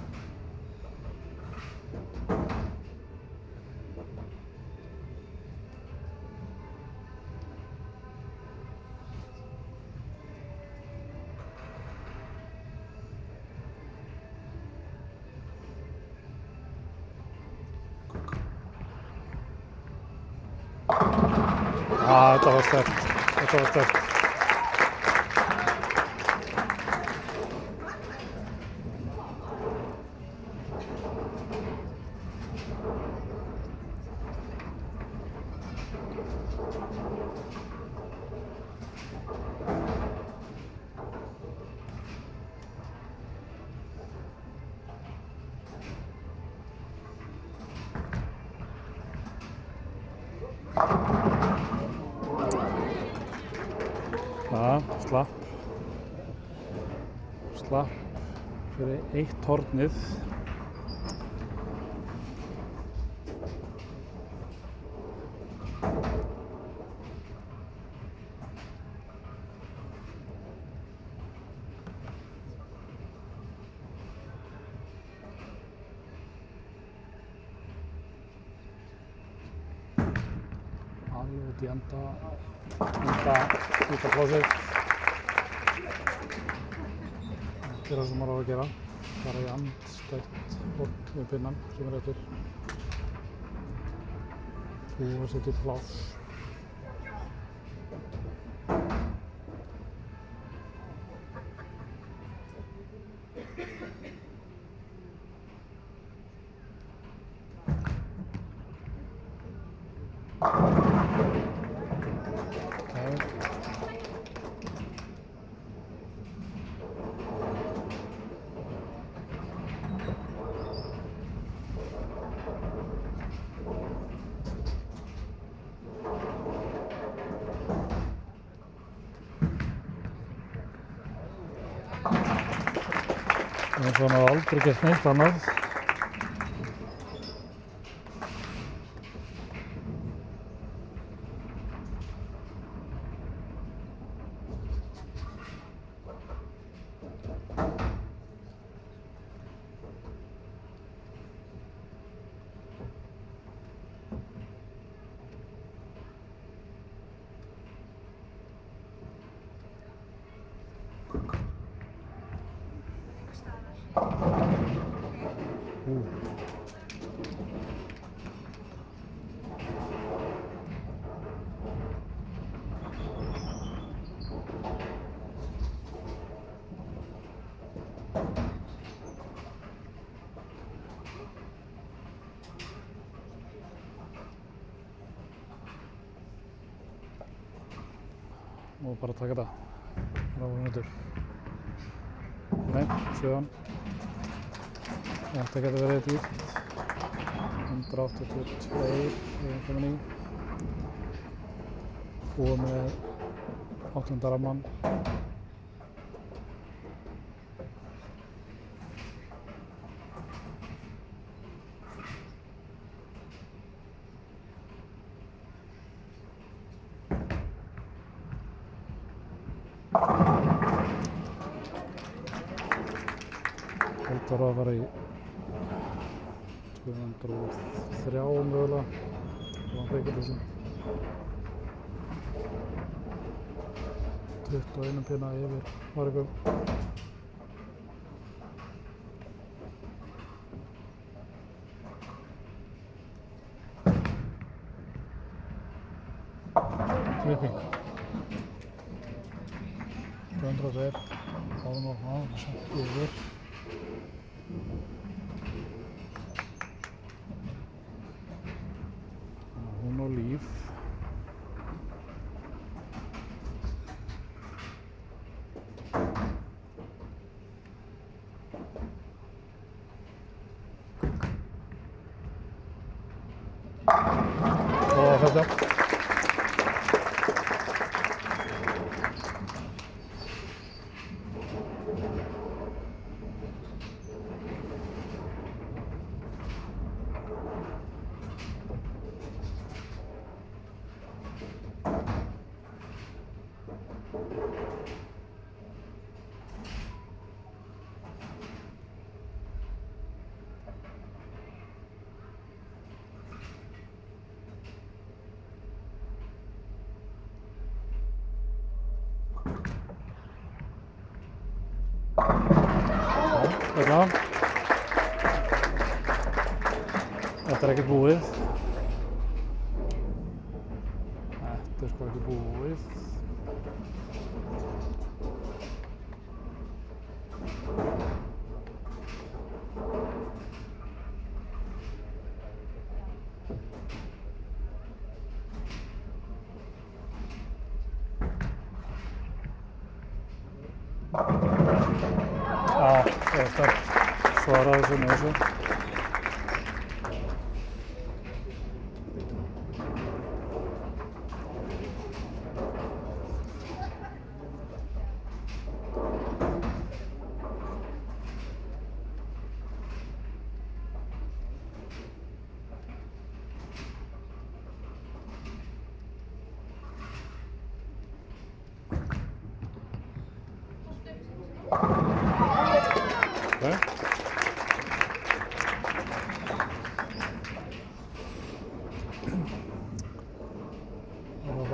Þetta var sterkt. Þetta var sterkt. Það slapp fyrir eitt hornið. Alveg út í enda plásið. Gera sem maður á að gera. Fara í andstætt horn við pinnan sem eftir. Og setja upp plás. Eins og hann hafði aldrei gert neitt annað. Og bara taka þetta. Ráðunautur. Nei, 7. Þetta getur verið dýrt. 182 við komin í. Búið með 8. rammann. Þetta var að fara í 203 mögulega. Það var ekki þessum 21 pinna yfir vargum. Klipping. 202. Fáum á það, samt yfir. Hún og Líf. Og þetta. Þetta er ekkert búið. Þetta er sko ekki búið. Já, ég ætla að svara þessu með þessu.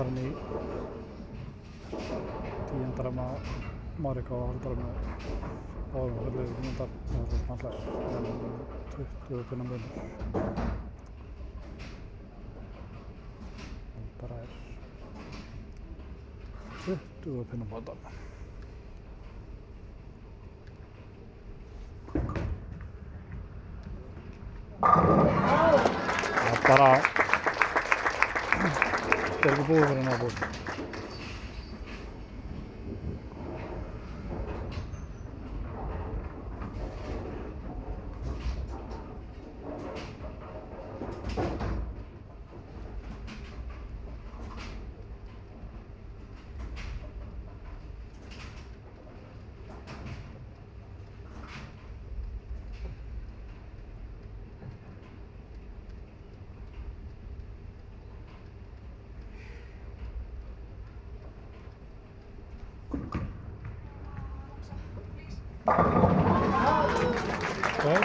farin í 10. ramma Marika og haldara með báðum fylgir myndar. Það er náttúrulega 20 pinna munur. Haldara er 20 pinna munur. Það er bara ekki búið fyrir hann að búið. Okay.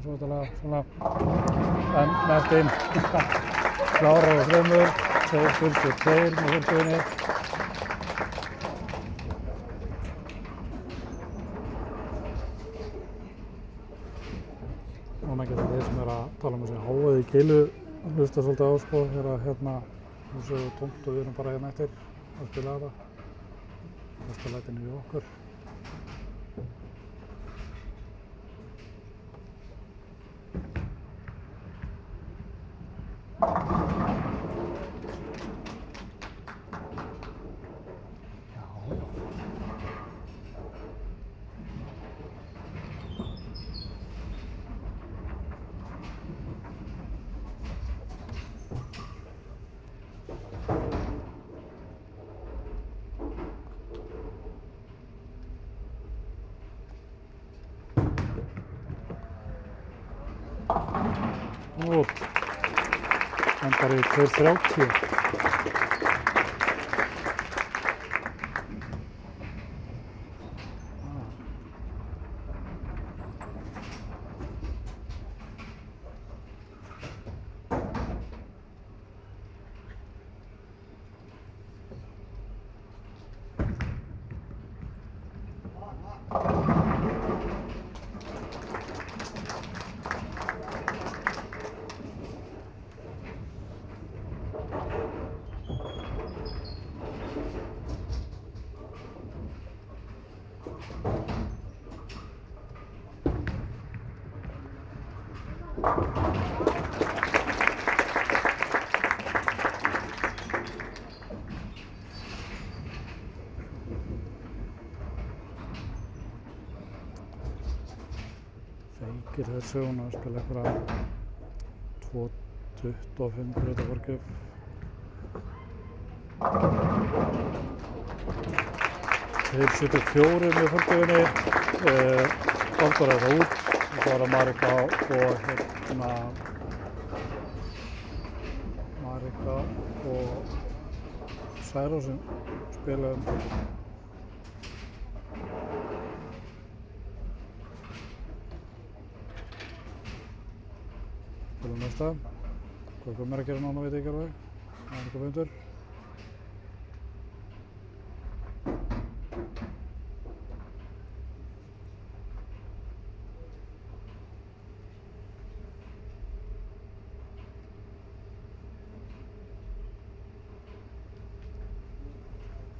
Svotalega svona en næst inn kláraði fremur 2.42 með fylgjuðinni. Núna geta þeir sem að tala um þessi háið í keilu hlusta svolítið á sko þegar hérna húsið er tómt og við erum bara hérna eftir að spila þetta. Næsta lætinu við okkur. Út, endar í 2.30. Feikir þessu, hún að spila einhverja 2.25 fyrir þetta forgjöf. Þeir 74 með forgjöfinni, Baldur er það út, og svo er það Marika og hérna Marika og Særó sem spila Spilum næsta. Hvað komur að gera núna veit ég ekki alveg. Það er eitthvað undur.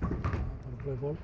Bara play ball.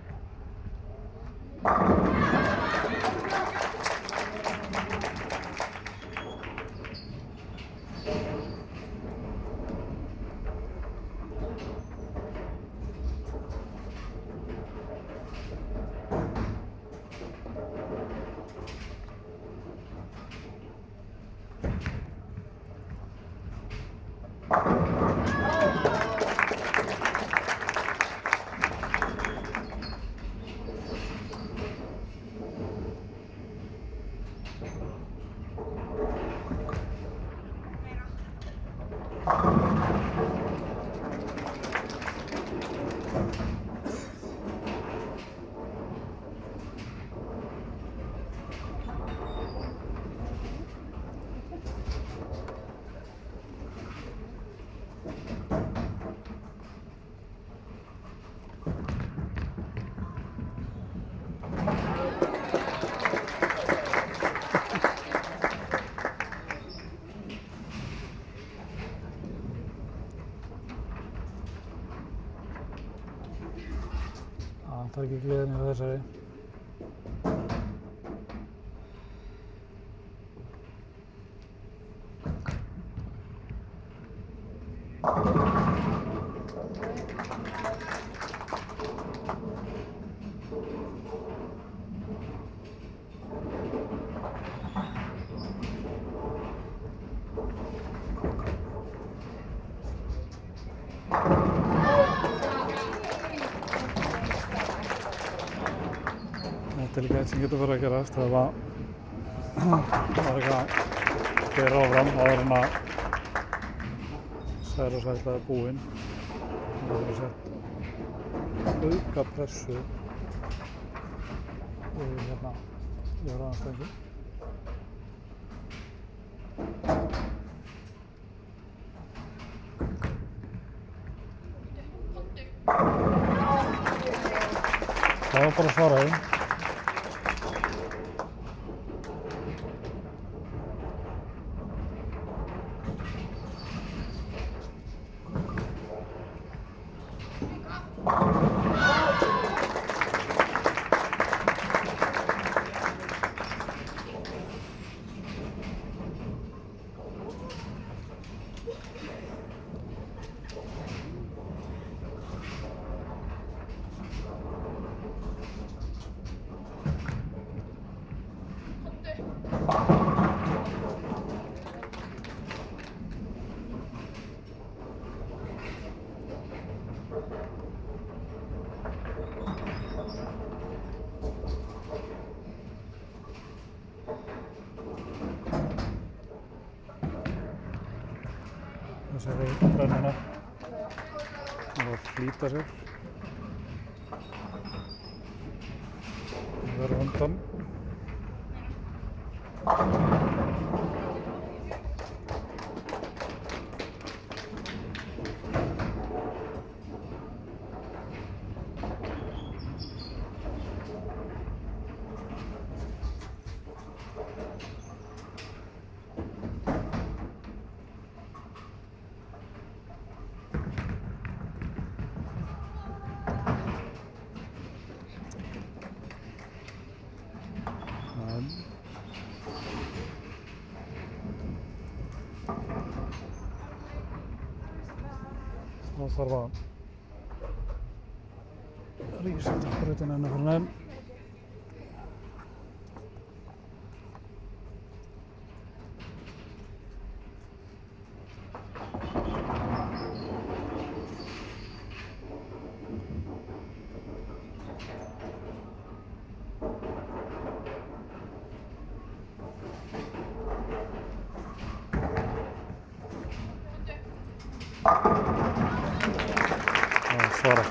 vantar ekki gleðin hjá þessari. Þetta er líka eitt sem getur verið að gerast ef það var eitthvað fyrir áfram áður en að særasætla er búinn. Það verður sett auka pressu hérna í hraðanstöngu. Það var bara að svara því. Þessari brennuna og flýta sér. Það er undan. Það þarf að rísetta brautina hennar fyrir neðan. Svara.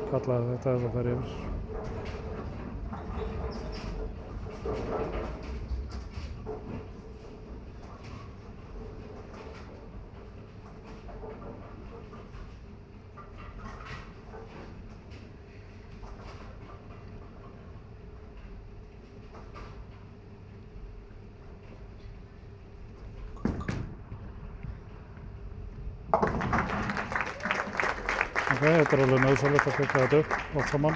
Kallaði þetta ef það fer yfir. Þetta er alveg nauðsynlegt að peka þetta upp allt saman.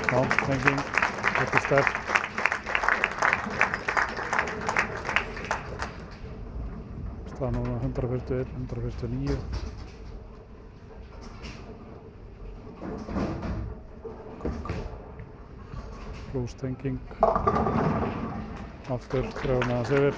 Já, tenging, þetta er sterk. Það er núna 141, 149. Plústenging. Aftur drögum við aðeins yfir.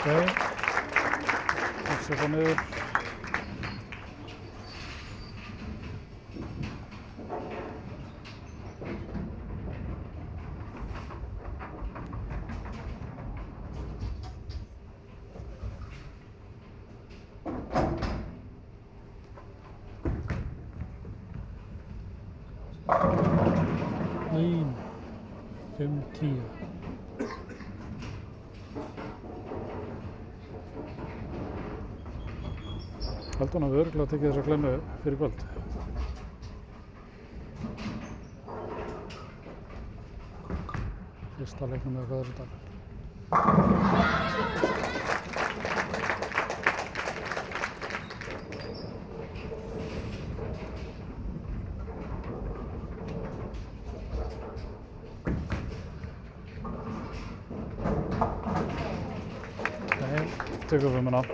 Ok, þessi það niður. Ein, 5, 10. Held hún hafi örugglega tekið þessa klemmu fyrir kvöld. Fyrsta leiknum eða hvað þessu dag. Nei, tökum við minna.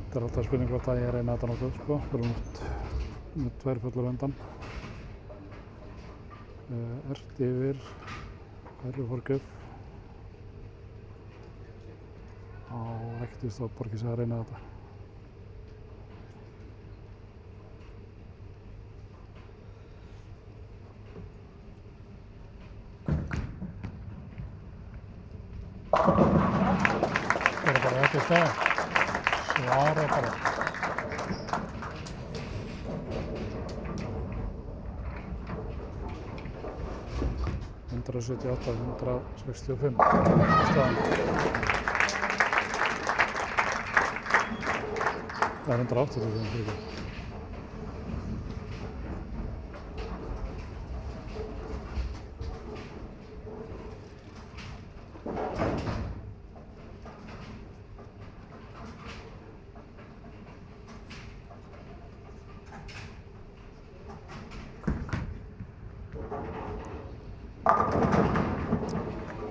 Þetta alltaf spurning hvort að ég reyna þetta nokkuð, sko. Við erum með 2 fullur undan. Ert yfir, hverju fórgjöf. Á ekkert að borgi sig að reyna þetta. Það er bara ekki stað. Svara bara. $178, $165 staðan. Það er $185 líka.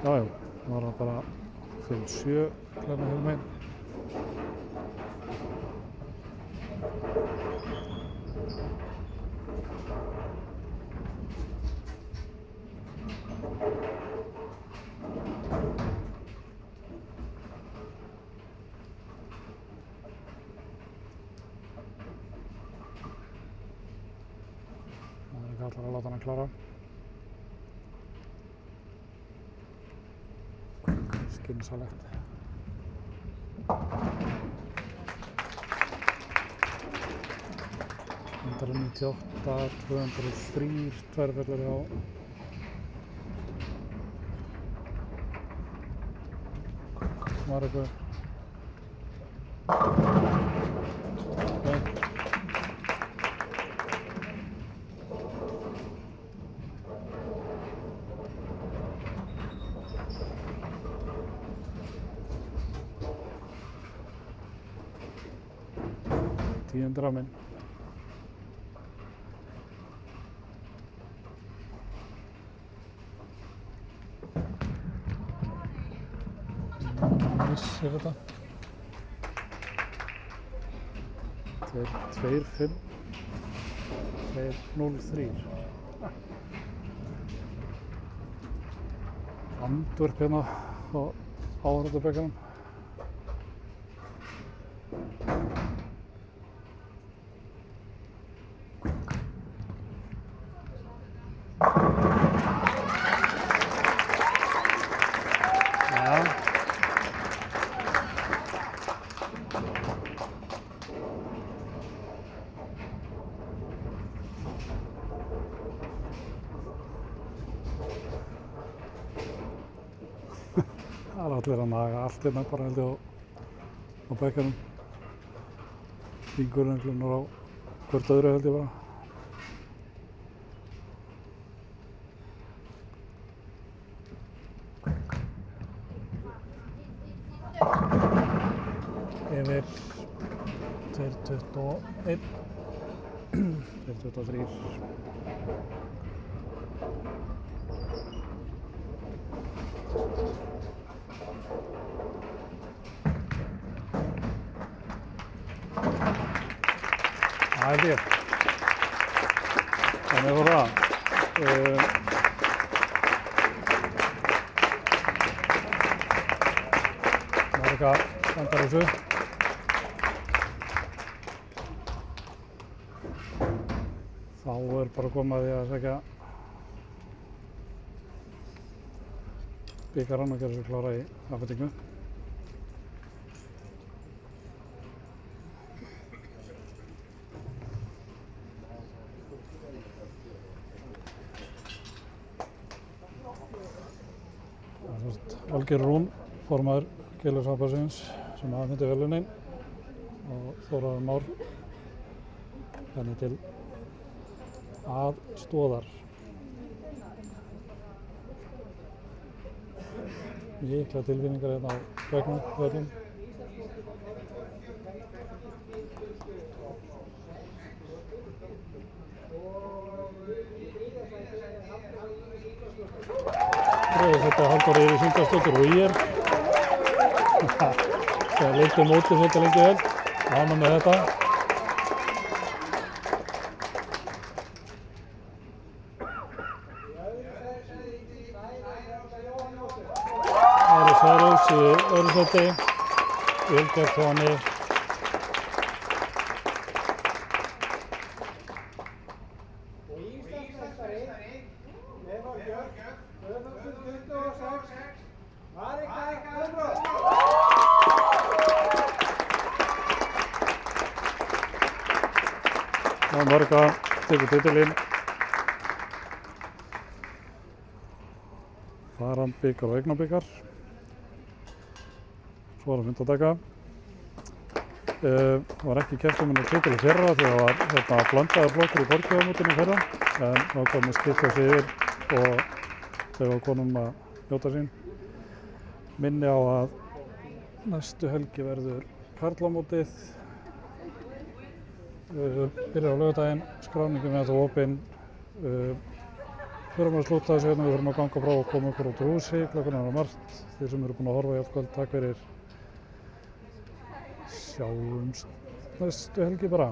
Jájá, það var það bara 5-7 klemma hefur meginn. Það er ekki allar að láta hann klára. Skynsalegt. 198, 203, 2 fellur hjá Maribor. Tíundur á minn. Missir þetta. 2-5, 2-0-3. Antwerp hérna á áhörðabekkanum. Það er allir að naga allt hérna bara held ég á bekkanum. Fingurnöglurnar á hvert öðru held ég bara. Yfir 2.21, 2.23. Það held ég. Þannig var það. Marga vandar þessu. Þá bara komið að því að segja bikarann og gera svo klára í afhendingu. Valgeir Rún, formaður Keilusambandsins sem afhenti verðlaunin og Þórarinn Már henni til aðstoðar. Mikla tilfinningar hérna á bekknum völlum. Þetta Halldór Eiríks Ingarsdóttir og ÍR. Það leikti mótið svolítið lengi vel. Ánægður með þetta. Ari Særós í öðru sæti. Vilgeir Tóni. Marga tekur titilinn. Faran bikar og eignabikar. Svo var að myndataka. Var ekki keppt um henni titil í fyrra því það var blandaður flokkur í forkjöfamótinu í fyrra. En þá komið skipt þessi yfir og þau var konum að njóta sín. Minni á að næstu helgi verður karlamótið. Byrjar á laugardaginn, skráningin er þetta opin. Förum að slúta þessu hérna, við förum að ganga frá og koma okkur út úr húsi, klukkan er margt. Þeir sem eru búin að horfa í allt kvöld, takk fyrir. Sjáumst næstu helgi bara.